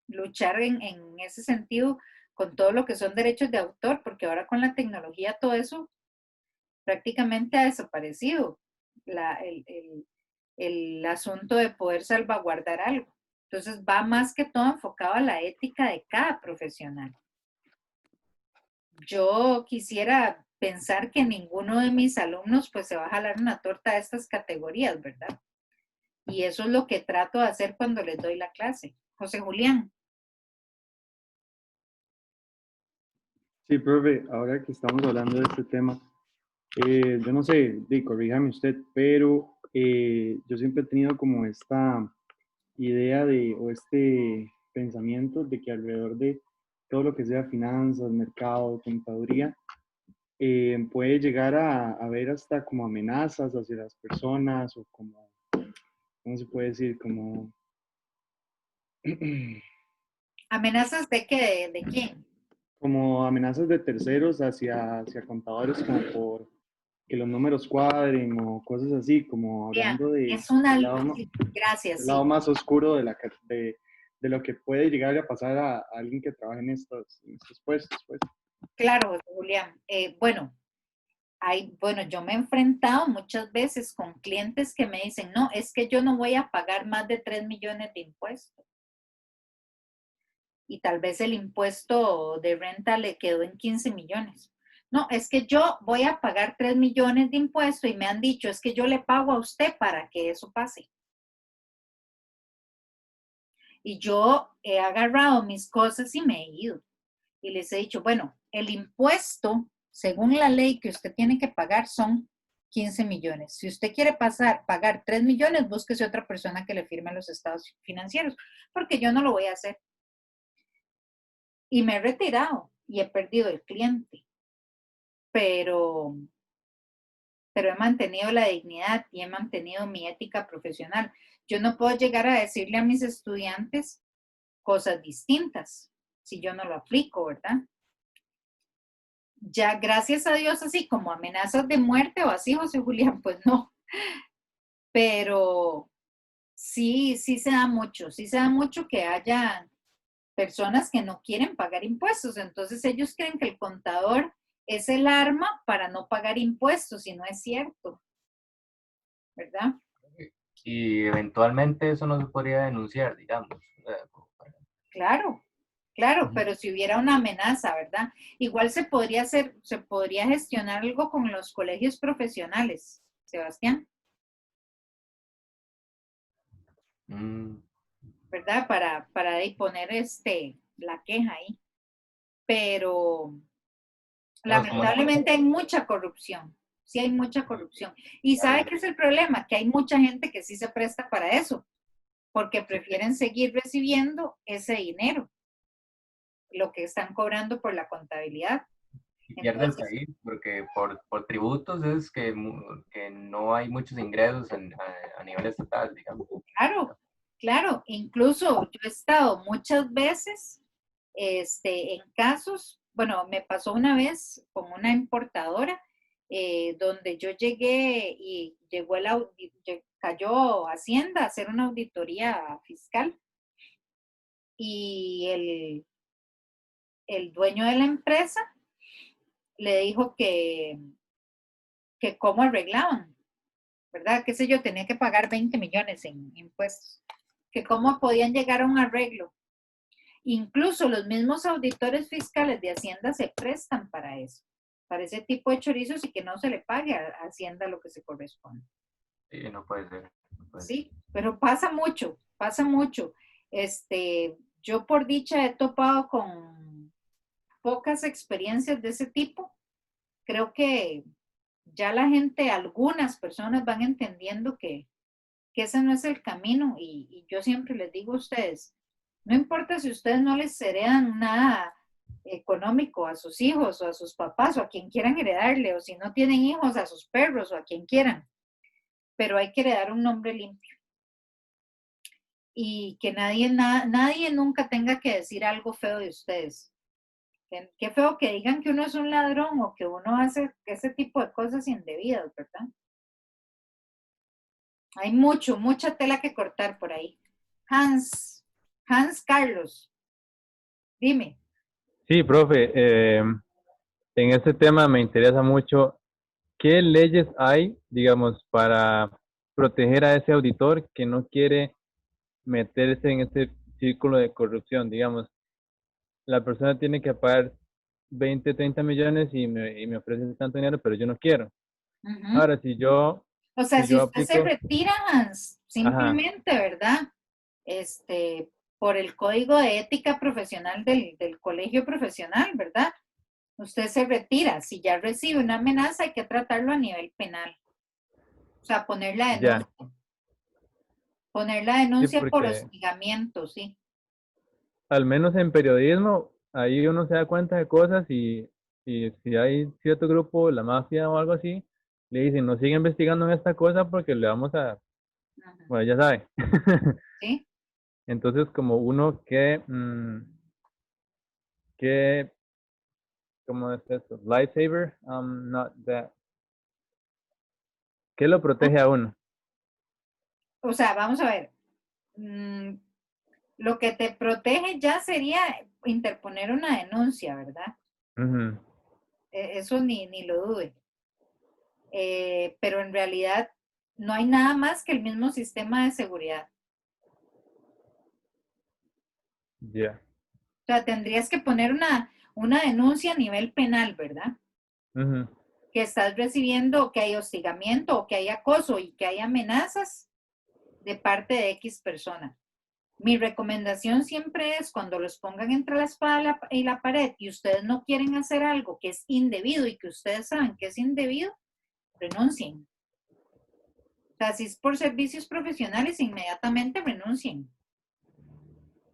luchar en ese sentido con todo lo que son derechos de autor, porque ahora con la tecnología todo eso prácticamente ha desaparecido, el asunto de poder salvaguardar algo. Entonces va más que todo enfocado a la ética de cada profesional. Yo quisiera pensar que ninguno de mis alumnos pues se va a jalar una torta de estas categorías, ¿verdad? Y eso es lo que trato de hacer cuando les doy la clase. José Julián. Sí, profe, ahora que estamos hablando de este tema, yo no sé, corríjame usted, pero yo siempre he tenido como esta idea o este pensamiento de que alrededor de todo lo que sea finanzas, mercado, contaduría, puede llegar a haber hasta como amenazas hacia las personas o como, ¿cómo se puede decir? Como... ¿Amenazas de qué? ¿De quién? Como amenazas de terceros hacia contadores como que los números cuadren o cosas así, como Vean, hablando de, es una... del lado, Gracias, del sí. lado más oscuro de lo que puede llegar a pasar a alguien que trabaja en estos puestos, pues. Claro, Julián. Bueno, yo me he enfrentado muchas veces con clientes que me dicen, no, es que yo no voy a pagar más de 3 millones de impuestos. Y tal vez el impuesto de renta le quedó en 15 millones. No, es que yo voy a pagar 3 millones de impuestos y me han dicho, es que yo le pago a usted para que eso pase. Y yo he agarrado mis cosas y me he ido. Y les he dicho, bueno, el impuesto, según la ley que usted tiene que pagar, son 15 millones. Si usted quiere pagar 3 millones, búsquese otra persona que le firme los estados financieros, porque yo no lo voy a hacer. Y me he retirado y he perdido el cliente. Pero he mantenido la dignidad y he mantenido mi ética profesional. Yo no puedo llegar a decirle a mis estudiantes cosas distintas si yo no lo aplico, ¿verdad? Ya, gracias a Dios, así como amenazas de muerte o así, José Julián, pues no. Pero sí se da mucho que haya personas que no quieren pagar impuestos. Entonces ellos creen que el contador es el arma para no pagar impuestos y no es cierto, ¿verdad? Y eventualmente eso no se podría denunciar, digamos. Claro, pero si hubiera una amenaza, ¿verdad? Igual se podría gestionar algo con los colegios profesionales, Sebastián, ¿verdad? Para ahí poner la queja ahí. Pero lamentablemente hay mucha corrupción. Sí hay mucha corrupción. ¿Y sabe qué es el problema? Que hay mucha gente que sí se presta para eso, porque prefieren seguir recibiendo ese dinero, lo que están cobrando por la contabilidad. Y pierde el país, porque por tributos es que no hay muchos ingresos a nivel estatal, digamos. Claro. Incluso yo he estado muchas veces en casos, bueno, me pasó una vez con una importadora, donde yo llegué y cayó Hacienda a hacer una auditoría fiscal y el dueño de la empresa le dijo que cómo arreglaban, ¿verdad? Qué sé yo, tenía que pagar 20 millones en impuestos, que cómo podían llegar a un arreglo. Incluso los mismos auditores fiscales de Hacienda se prestan para eso, para ese tipo de chorizos y que no se le pague a Hacienda lo que se corresponde. Sí, no puede ser. Sí, pero pasa mucho. Yo por dicha he topado con pocas experiencias de ese tipo. Creo que ya la gente, algunas personas van entendiendo que ese no es el camino y yo siempre les digo a ustedes, no importa si ustedes no les heredan nada económico a sus hijos o a sus papás o a quien quieran heredarle, o si no tienen hijos a sus perros o a quien quieran, pero hay que heredar un nombre limpio. Y que nadie nunca tenga que decir algo feo de ustedes. Qué feo que digan que uno es un ladrón o que uno hace ese tipo de cosas indebidas, ¿verdad? Hay mucha tela que cortar por ahí. Hans Carlos, dime. Sí, profe, en este tema me interesa mucho qué leyes hay, digamos, para proteger a ese auditor que no quiere meterse en este círculo de corrupción. Digamos, la persona tiene que pagar 20, 30 millones y me ofrecen tanto dinero, pero yo no quiero. Ahora, si yo... O sea, si usted se aplico... retira, Hans, simplemente, Ajá. ¿Verdad? Por el código de ética profesional del colegio profesional, ¿verdad? Usted se retira. Si ya recibe una amenaza, hay que tratarlo a nivel penal. O sea, poner la denuncia. Ya. Poner la denuncia sí, por hostigamiento, sí. Al menos en periodismo, ahí uno se da cuenta de cosas y si hay cierto grupo, la mafia o algo así, le dicen, no sigue investigando en esta cosa porque le vamos a... Ajá. Bueno, ya sabe. Sí. Entonces, como uno que ¿cómo es esto? Lifesaver, not that. ¿Qué lo protege a uno? O sea, vamos a ver. Lo que te protege ya sería interponer una denuncia, ¿verdad? Ujú. Eso ni lo dude. Pero en realidad no hay nada más que el mismo sistema de seguridad. Ya. O sea, tendrías que poner una denuncia a nivel penal, ¿verdad? Ujú. Que estás recibiendo, que hay hostigamiento o que hay acoso y que hay amenazas de parte de X persona. Mi recomendación siempre es cuando los pongan entre la espada y la pared y ustedes no quieren hacer algo que es indebido y que ustedes saben que es indebido, renuncien. O sea, si es por servicios profesionales, inmediatamente renuncien.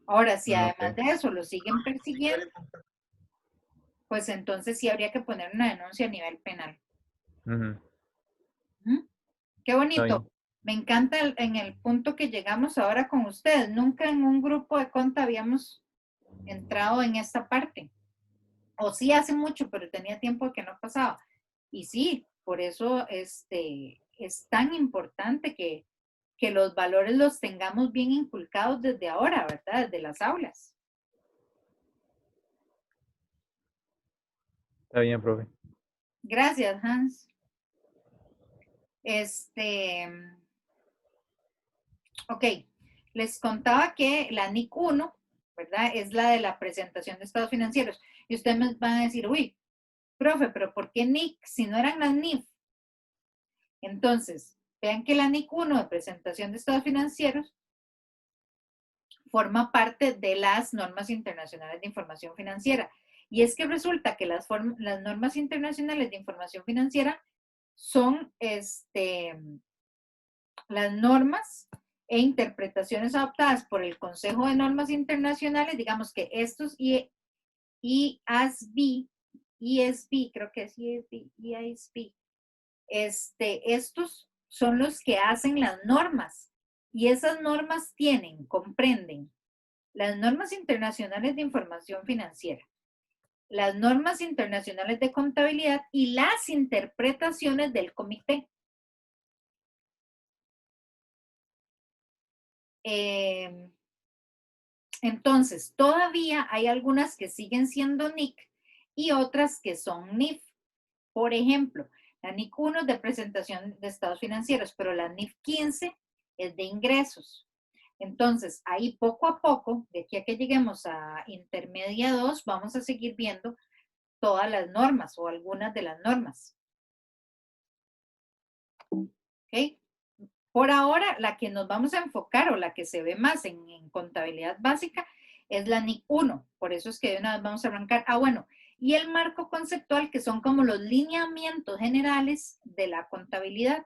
Ahora, si además de eso lo siguen persiguiendo, pues entonces sí habría que poner una denuncia a nivel penal. Ujú. Qué bonito. Me encanta en el punto que llegamos ahora con ustedes. Nunca en un grupo de conta habíamos entrado en esta parte. O sí hace mucho, pero tenía tiempo que no pasaba. Y sí, por eso es tan importante que los valores los tengamos bien inculcados desde ahora, ¿verdad? Desde las aulas. Está bien, profe. Gracias, Hans. Ok, les contaba que la NIC 1, ¿verdad? Es la de la presentación de estados financieros. Y ustedes me van a decir, uy, profe, pero ¿por qué NIC si no eran las NIF? Entonces, vean que la NIC 1 de presentación de estados financieros forma parte de las normas internacionales de información financiera. Y es que resulta que las normas internacionales de información financiera son las normas e interpretaciones adoptadas por el Consejo de Normas Internacionales, digamos que estos ESB, creo que es ESB, estos son los que hacen las normas y esas normas comprenden las normas internacionales de información financiera, las normas internacionales de contabilidad y las interpretaciones del comité. Entonces, todavía hay algunas que siguen siendo NIC y otras que son NIF. Por ejemplo, la NIC 1 es de presentación de estados financieros, pero la NIF 15 es de ingresos. Entonces, ahí poco a poco, de aquí a que lleguemos a intermedia 2, vamos a seguir viendo todas las normas o algunas de las normas. ¿Ok? Por ahora, la que nos vamos a enfocar o la que se ve más en contabilidad básica es la NIC 1. Por eso es que de una vez vamos a arrancar. Bueno, y el marco conceptual, que son como los lineamientos generales de la contabilidad.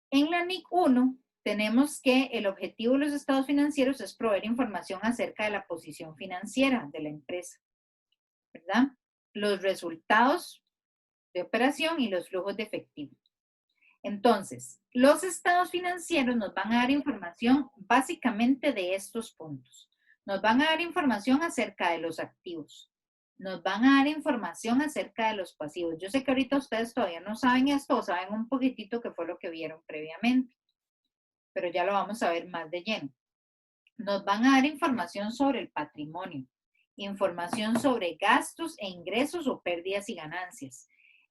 En la NIC 1 tenemos que el objetivo de los estados financieros es proveer información acerca de la posición financiera de la empresa, ¿verdad? Los resultados de operación y los flujos de efectivo. Entonces, los estados financieros nos van a dar información básicamente de estos puntos. Nos van a dar información acerca de los activos. Nos van a dar información acerca de los pasivos. Yo sé que ahorita ustedes todavía no saben esto o saben un poquitito que fue lo que vieron previamente, pero ya lo vamos a ver más de lleno. Nos van a dar información sobre el patrimonio, información sobre gastos e ingresos o pérdidas y ganancias,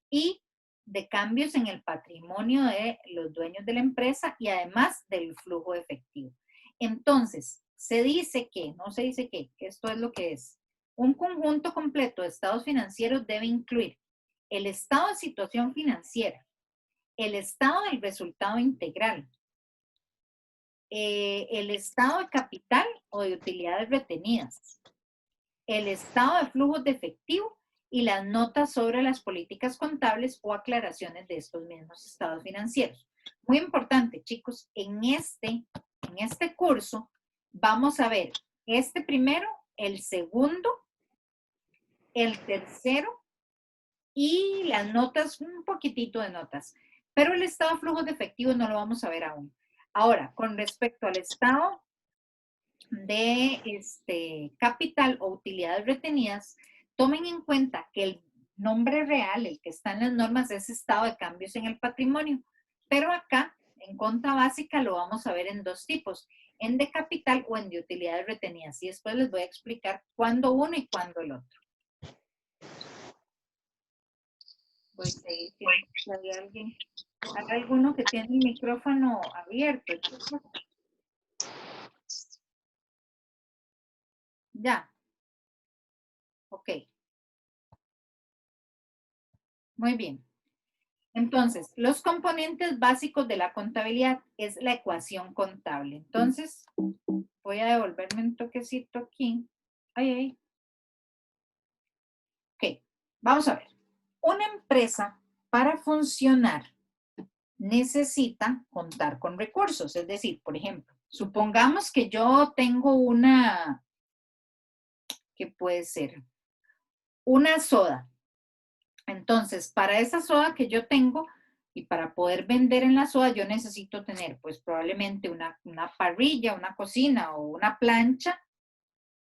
y de cambios en el patrimonio de los dueños de la empresa y además del flujo efectivo. Entonces, se dice que, no se dice que esto es lo que es. Un conjunto completo de estados financieros debe incluir el estado de situación financiera, el estado del resultado integral, el estado de capital o de utilidades retenidas, el estado de flujos de efectivo y las notas sobre las políticas contables o aclaraciones de estos mismos estados financieros. Muy importante, chicos, en este curso vamos a ver este primero, el segundo, el tercero y las notas, un poquitito de notas. Pero el estado de flujos de efectivo no lo vamos a ver aún. Ahora, con respecto al estado de capital o utilidades retenidas, tomen en cuenta que el nombre real, el que está en las normas, es estado de cambios en el patrimonio. Pero acá, en cuenta básica, lo vamos a ver en dos tipos, en de capital o en de utilidades retenidas. Y después les voy a explicar cuándo uno y cuándo el otro. Voy a seguir si hay alguien. ¿Hay alguno que tiene el micrófono abierto, chicos? Ya. Ok. Muy bien. Entonces, los componentes básicos de la contabilidad es la ecuación contable. Entonces, voy a devolverme un toquecito aquí. Ay, ay. Ok, vamos a ver. Una empresa para funcionar necesita contar con recursos. Es decir, por ejemplo, supongamos que yo tengo una, ¿qué puede ser? Una soda. Entonces, para esa soda que yo tengo y para poder vender en la soda, yo necesito tener, pues probablemente una parrilla, una cocina o una plancha.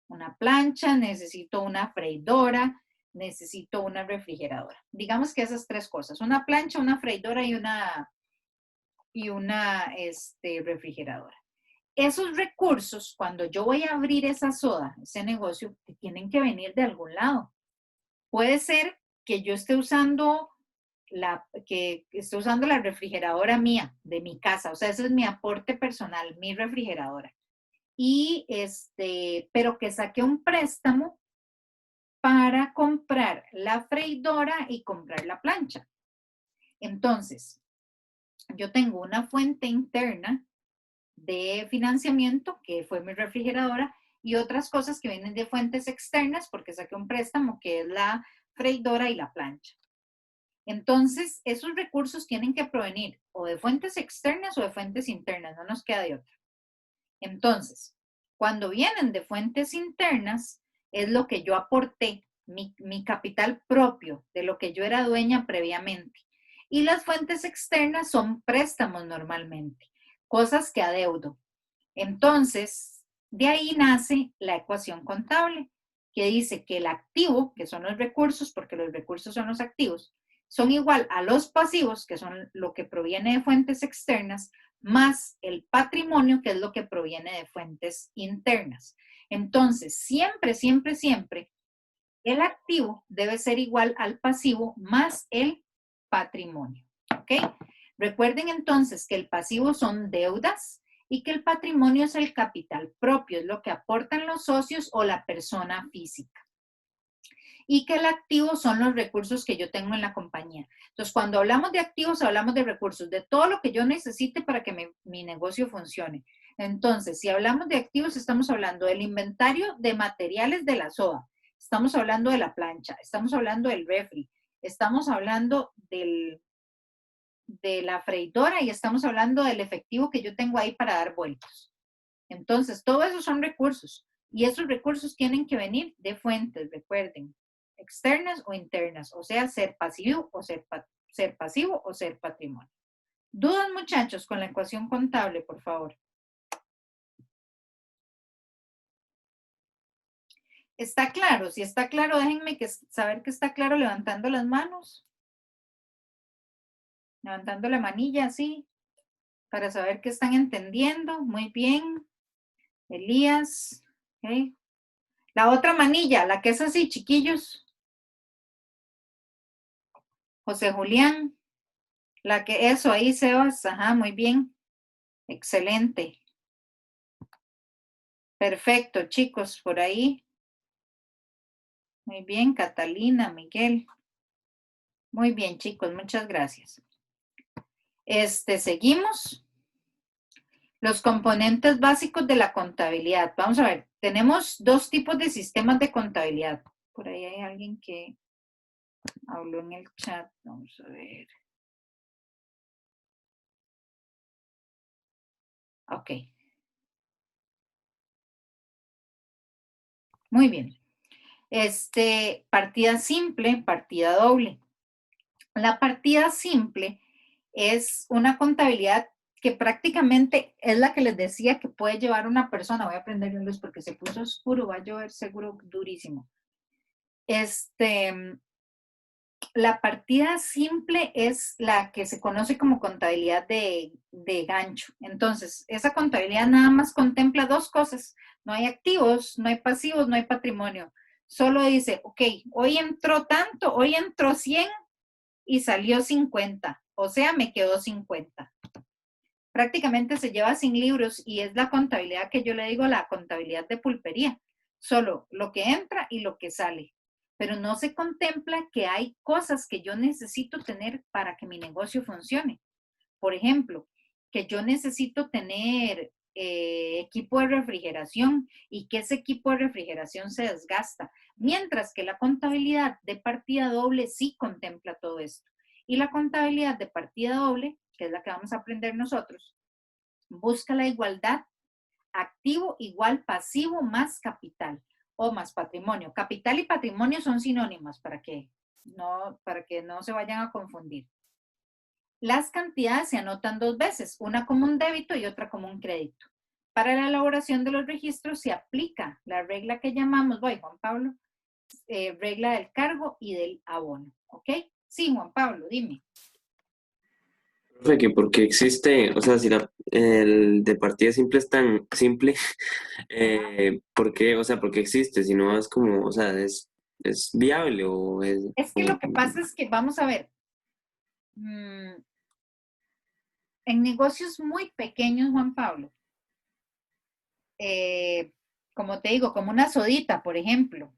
Una plancha, necesito una freidora, necesito una refrigeradora. Digamos que esas tres cosas, una plancha, una freidora y una refrigeradora. Esos recursos, cuando yo voy a abrir esa soda, ese negocio, tienen que venir de algún lado. Puede ser que yo esté usando la refrigeradora mía, de mi casa. O sea, ese es mi aporte personal, mi refrigeradora. Y pero que saque un préstamo para comprar la freidora y comprar la plancha. Entonces, yo tengo una fuente interna de financiamiento, que fue mi refrigeradora, y otras cosas que vienen de fuentes externas, porque saqué un préstamo, que es la freidora y la plancha. Entonces, esos recursos tienen que provenir o de fuentes externas o de fuentes internas, no nos queda de otra. Entonces, cuando vienen de fuentes internas, es lo que yo aporté, mi capital propio, de lo que yo era dueña previamente. Y las fuentes externas son préstamos normalmente, cosas que adeudo. Entonces, de ahí nace la ecuación contable, que dice que el activo, que son los recursos, porque los recursos son los activos, son igual a los pasivos, que son lo que proviene de fuentes externas, más el patrimonio, que es lo que proviene de fuentes internas. Entonces, siempre, siempre, siempre, el activo debe ser igual al pasivo más el patrimonio. ¿Ok? Recuerden entonces que el pasivo son deudas y que el patrimonio es el capital propio, es lo que aportan los socios o la persona física. Y que el activo son los recursos que yo tengo en la compañía. Entonces, cuando hablamos de activos, hablamos de recursos, de todo lo que yo necesite para que mi negocio funcione. Entonces, si hablamos de activos, estamos hablando del inventario de materiales de la soda, estamos hablando de la plancha, estamos hablando del refri, estamos hablando de la freidora y estamos hablando del efectivo que yo tengo ahí para dar vueltas. Entonces, todo eso son recursos y esos recursos tienen que venir de fuentes, recuerden, externas o internas, o sea, ser pasivo o ser pasivo o ser patrimonio. ¿Dudas, muchachos, con la ecuación contable, por favor? ¿Está claro? Si está claro, déjenme saber que está claro levantando las manos. Levantando la manilla, así, para saber que están entendiendo. Muy bien. Elías. Okay. La otra manilla, la que es así, chiquillos. José Julián. La que, eso, ahí, Sebas. Ajá, muy bien. Excelente. Perfecto, chicos, por ahí. Muy bien, Catalina, Miguel. Muy bien, chicos, muchas gracias. Seguimos. Los componentes básicos de la contabilidad. Vamos a ver, tenemos dos tipos de sistemas de contabilidad. Por ahí hay alguien que habló en el chat. Vamos a ver. Ok. Muy bien. Partida simple, partida doble. La partida simple es una contabilidad que prácticamente es la que les decía que puede llevar una persona. Voy a prender la luz porque se puso oscuro, va a llover seguro durísimo. la partida simple es la que se conoce como contabilidad de gancho. Entonces, esa contabilidad nada más contempla dos cosas. No hay activos, no hay pasivos, no hay patrimonio. Solo dice, ok, hoy entró tanto, hoy entró 100 y salió 50. O sea, me quedó 50. Prácticamente se lleva sin libros y es la contabilidad que yo le digo la contabilidad de pulpería. Solo lo que entra y lo que sale. Pero no se contempla que hay cosas que yo necesito tener para que mi negocio funcione. Por ejemplo, que yo necesito tener equipo de refrigeración y que ese equipo de refrigeración se desgasta. Mientras que la contabilidad de partida doble sí contempla todo esto. Y la contabilidad de partida doble, que es la que vamos a aprender nosotros, busca la igualdad activo igual pasivo más capital o más patrimonio. Capital y patrimonio son sinónimos para que no se vayan a confundir. Las cantidades se anotan dos veces, una como un débito y otra como un crédito. Para la elaboración de los registros se aplica la regla que llamamos, Juan Pablo, regla del cargo y del abono. ¿Ok? Sí, Juan Pablo, dime. Profe, que porque existe, o sea, si el de partida simple es tan simple, ¿por qué? O sea, ¿por qué existe? Si no es como, o sea, ¿es viable o es...? Es que lo que pasa es que, vamos a ver, en negocios muy pequeños, Juan Pablo, como te digo, como una sodita, por ejemplo,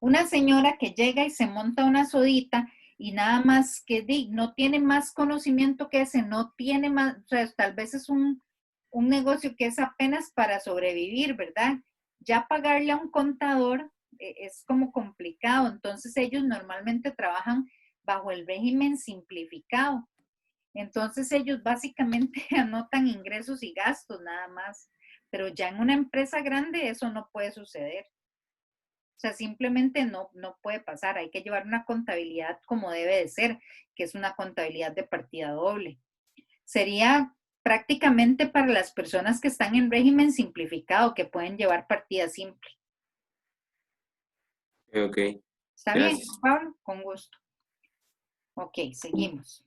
una señora que llega y se monta una sodita y nada más que no tiene más conocimiento que ese, no tiene más, o sea, tal vez es un negocio que es apenas para sobrevivir, ¿verdad? Ya pagarle a un contador es como complicado, entonces ellos normalmente trabajan bajo el régimen simplificado. Entonces ellos básicamente anotan ingresos y gastos nada más, pero ya en una empresa grande eso no puede suceder. O sea, simplemente no puede pasar. Hay que llevar una contabilidad como debe de ser, que es una contabilidad de partida doble. Sería prácticamente para las personas que están en régimen simplificado, que pueden llevar partida simple. Ok. ¿Está Gracias. bien, Pablo? Con gusto. Ok, seguimos.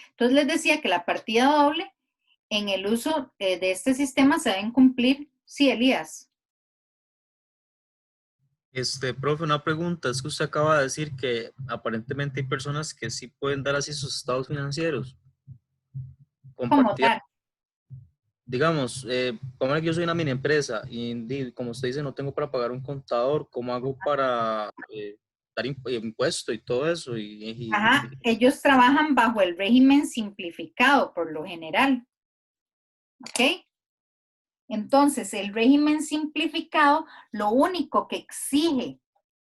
Entonces les decía que la partida doble, en el uso de este sistema se deben cumplir, sí, Elías. Profe, una pregunta, es que usted acaba de decir que aparentemente hay personas que sí pueden dar así sus estados financieros. ¿Cómo dar? Digamos, como yo soy una mini empresa y como usted dice, no tengo para pagar un contador, ¿cómo hago para dar impuesto y todo eso? Ajá, ellos trabajan bajo el régimen simplificado por lo general. ¿Ok? Entonces, el régimen simplificado, lo único que exige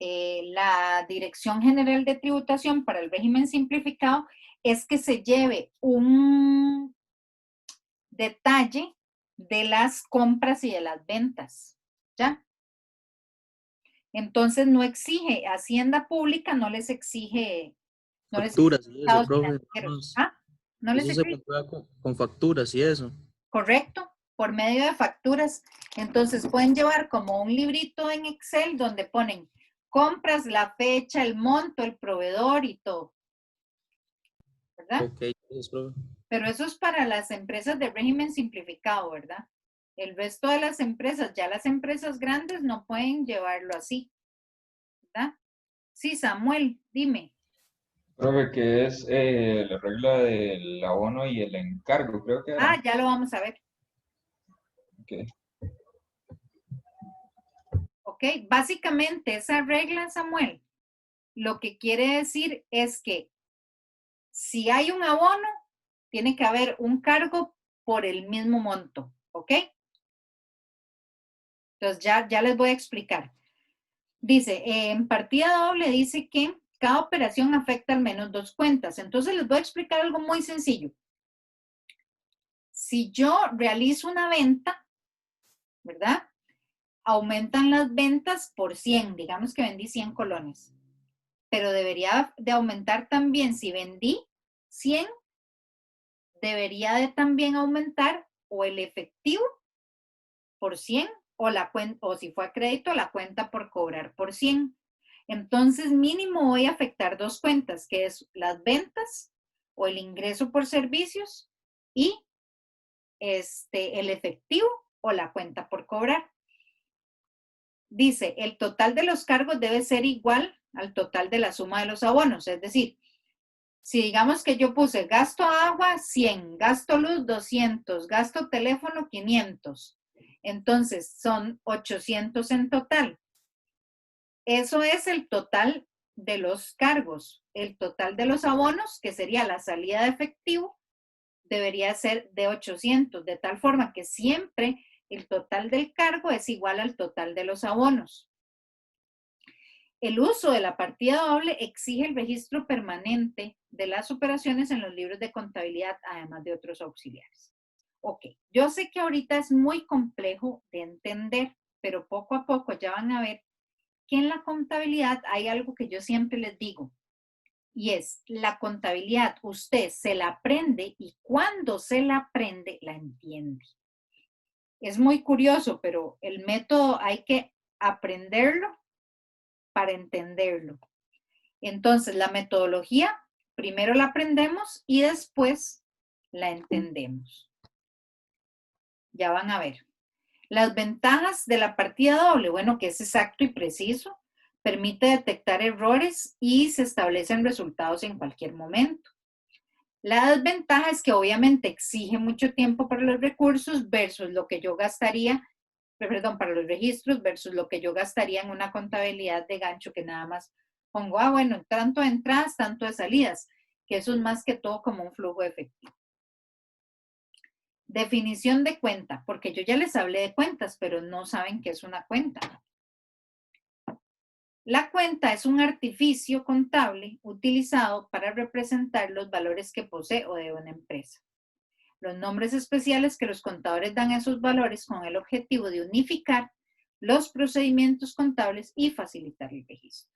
la Dirección General de Tributación para el régimen simplificado es que se lleve un detalle de las compras y de las ventas, ¿ya? Entonces no exige, Hacienda Pública no les exige, no les exige facturas y eso, profe. no les Eso se exige. comprueba con facturas y eso. Correcto, por medio de facturas. Entonces pueden llevar como un librito en Excel donde ponen compras, la fecha, el monto, el proveedor y todo. ¿Verdad? Ok, gracias, profe. Pero eso es para las empresas de régimen simplificado, ¿verdad? El resto de las empresas, ya las empresas grandes no pueden llevarlo así, ¿verdad? Sí, Samuel, dime. Profe, que es la regla del abono y el encargo, creo que era. Ah, ya lo vamos a ver. Okay. Ok, básicamente esa regla, Samuel, lo que quiere decir es que si hay un abono, tiene que haber un cargo por el mismo monto, ¿ok? Entonces ya les voy a explicar. Dice, en partida doble dice que cada operación afecta al menos dos cuentas. Entonces les voy a explicar algo muy sencillo. Si yo realizo una venta, ¿verdad? Aumentan las ventas por 100, digamos que vendí 100 colones. Pero debería de aumentar también, si vendí 100, debería de también aumentar o el efectivo por 100 o si fue a crédito, la cuenta por cobrar por 100. Entonces, mínimo voy a afectar dos cuentas, que es las ventas o el ingreso por servicios y el efectivo o la cuenta por cobrar. Dice, el total de los cargos debe ser igual al total de la suma de los abonos. Es decir, si digamos que yo puse gasto agua 100, gasto luz 200, gasto teléfono 500, entonces son 800 en total. Eso es el total de los cargos. El total de los abonos, que sería la salida de efectivo, debería ser de 800, de tal forma que siempre el total del cargo es igual al total de los abonos. El uso de la partida doble exige el registro permanente de las operaciones en los libros de contabilidad, además de otros auxiliares. Ok, yo sé que ahorita es muy complejo de entender, pero poco a poco ya van a ver que en la contabilidad hay algo que yo siempre les digo, y es la contabilidad, usted se la aprende y cuando se la aprende, la entiende. Es muy curioso, pero el método hay que aprenderlo para entenderlo. Entonces, la metodología, primero la aprendemos y después la entendemos. Ya van a ver. Las ventajas de la partida doble, bueno, que es exacto y preciso, permite detectar errores y se establecen resultados en cualquier momento. La desventaja es que obviamente exige mucho tiempo para los recursos versus lo que yo gastaría, perdón, para los registros versus lo que yo gastaría en una contabilidad de gancho que nada más pongo, bueno, tanto de entradas, tanto de salidas, que eso es más que todo como un flujo de efectivo. Definición de cuenta, porque yo ya les hablé de cuentas, pero no saben qué es una cuenta. La cuenta es un artificio contable utilizado para representar los valores que posee o debe una empresa. Los nombres especiales que los contadores dan a esos valores con el objetivo de unificar los procedimientos contables y facilitar el registro.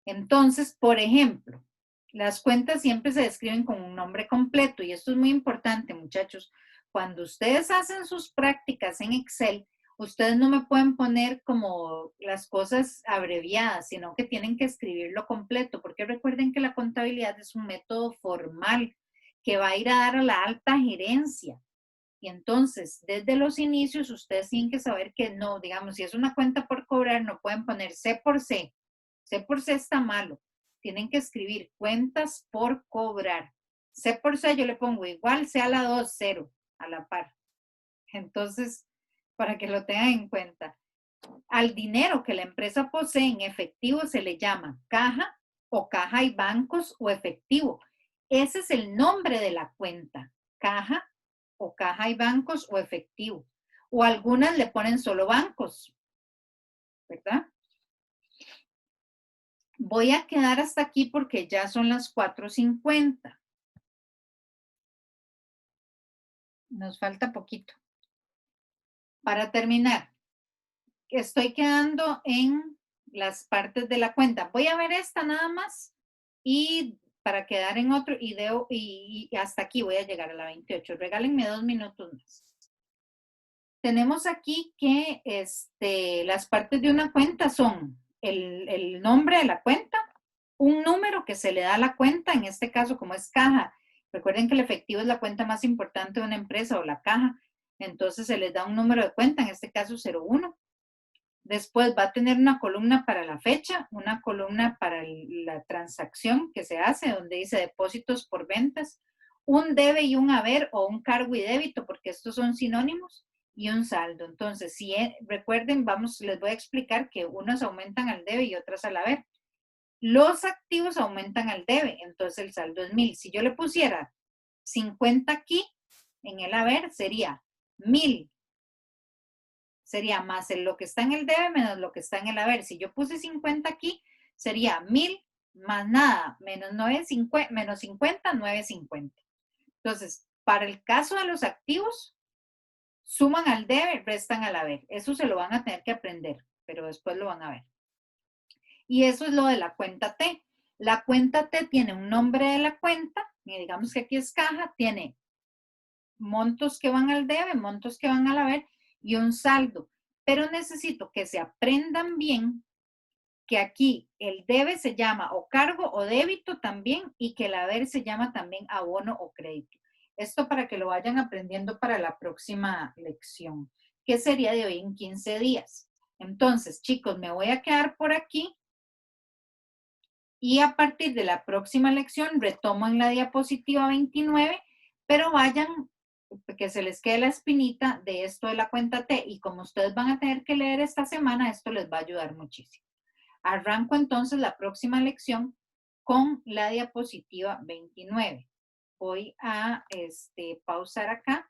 Entonces, por ejemplo, las cuentas siempre se describen con un nombre completo y esto es muy importante, muchachos. Cuando ustedes hacen sus prácticas en Excel, ustedes no me pueden poner como las cosas abreviadas, sino que tienen que escribirlo completo, porque recuerden que la contabilidad es un método formal que va a ir a dar a la alta gerencia. Y entonces, desde los inicios, ustedes tienen que saber que no, digamos, si es una cuenta por cobrar, no pueden poner C por C. C por C está malo. Tienen que escribir cuentas por cobrar. C por C yo le pongo igual, C a la 2, 0, a la par. Entonces, para que lo tengan en cuenta. Al dinero que la empresa posee en efectivo se le llama caja o caja y bancos o efectivo. Ese es el nombre de la cuenta, caja o caja y bancos o efectivo. O algunas le ponen solo bancos, ¿verdad? Voy a quedar hasta aquí porque ya son las 4:50. Nos falta poquito. Para terminar, estoy quedando en las partes de la cuenta. Voy a ver esta nada más y para quedar en otro y hasta aquí voy a llegar a la 28. Regálenme 2 minutos más. Tenemos aquí que las partes de una cuenta son el nombre de la cuenta, un número que se le da a la cuenta, en este caso como es caja. Recuerden que el efectivo es la cuenta más importante de una empresa o la caja, entonces se les da un número de cuenta, en este caso 01. Después va a tener una columna para la fecha, una columna para la transacción que se hace, donde dice depósitos por ventas, un debe y un haber o un cargo y débito, porque estos son sinónimos, y un saldo. Entonces, si recuerden, les voy a explicar que unos aumentan al debe y otras al haber. Los activos aumentan al debe, entonces el saldo es 1000. Si yo le pusiera 50 aquí, en el haber sería 1000. Sería más lo que está en el debe menos lo que está en el haber. Si yo puse 50 aquí, sería 1000 más nada, menos 50, 950. Entonces, para el caso de los activos, suman al debe, restan al haber. Eso se lo van a tener que aprender, pero después lo van a ver. Y eso es lo de la cuenta T. La cuenta T tiene un nombre de la cuenta, y digamos que aquí es caja, tiene montos que van al debe, montos que van al haber y un saldo. Pero necesito que se aprendan bien que aquí el debe se llama o cargo o débito también y que el haber se llama también abono o crédito. Esto para que lo vayan aprendiendo para la próxima lección, que sería de hoy en 15 días. Entonces, chicos, me voy a quedar por aquí y a partir de la próxima lección retomo en la diapositiva 29, pero vayan, que se les quede la espinita de esto de la cuenta T, y como ustedes van a tener que leer esta semana, esto les va a ayudar muchísimo. Arranco entonces la próxima lección con la diapositiva 29. Voy a pausar acá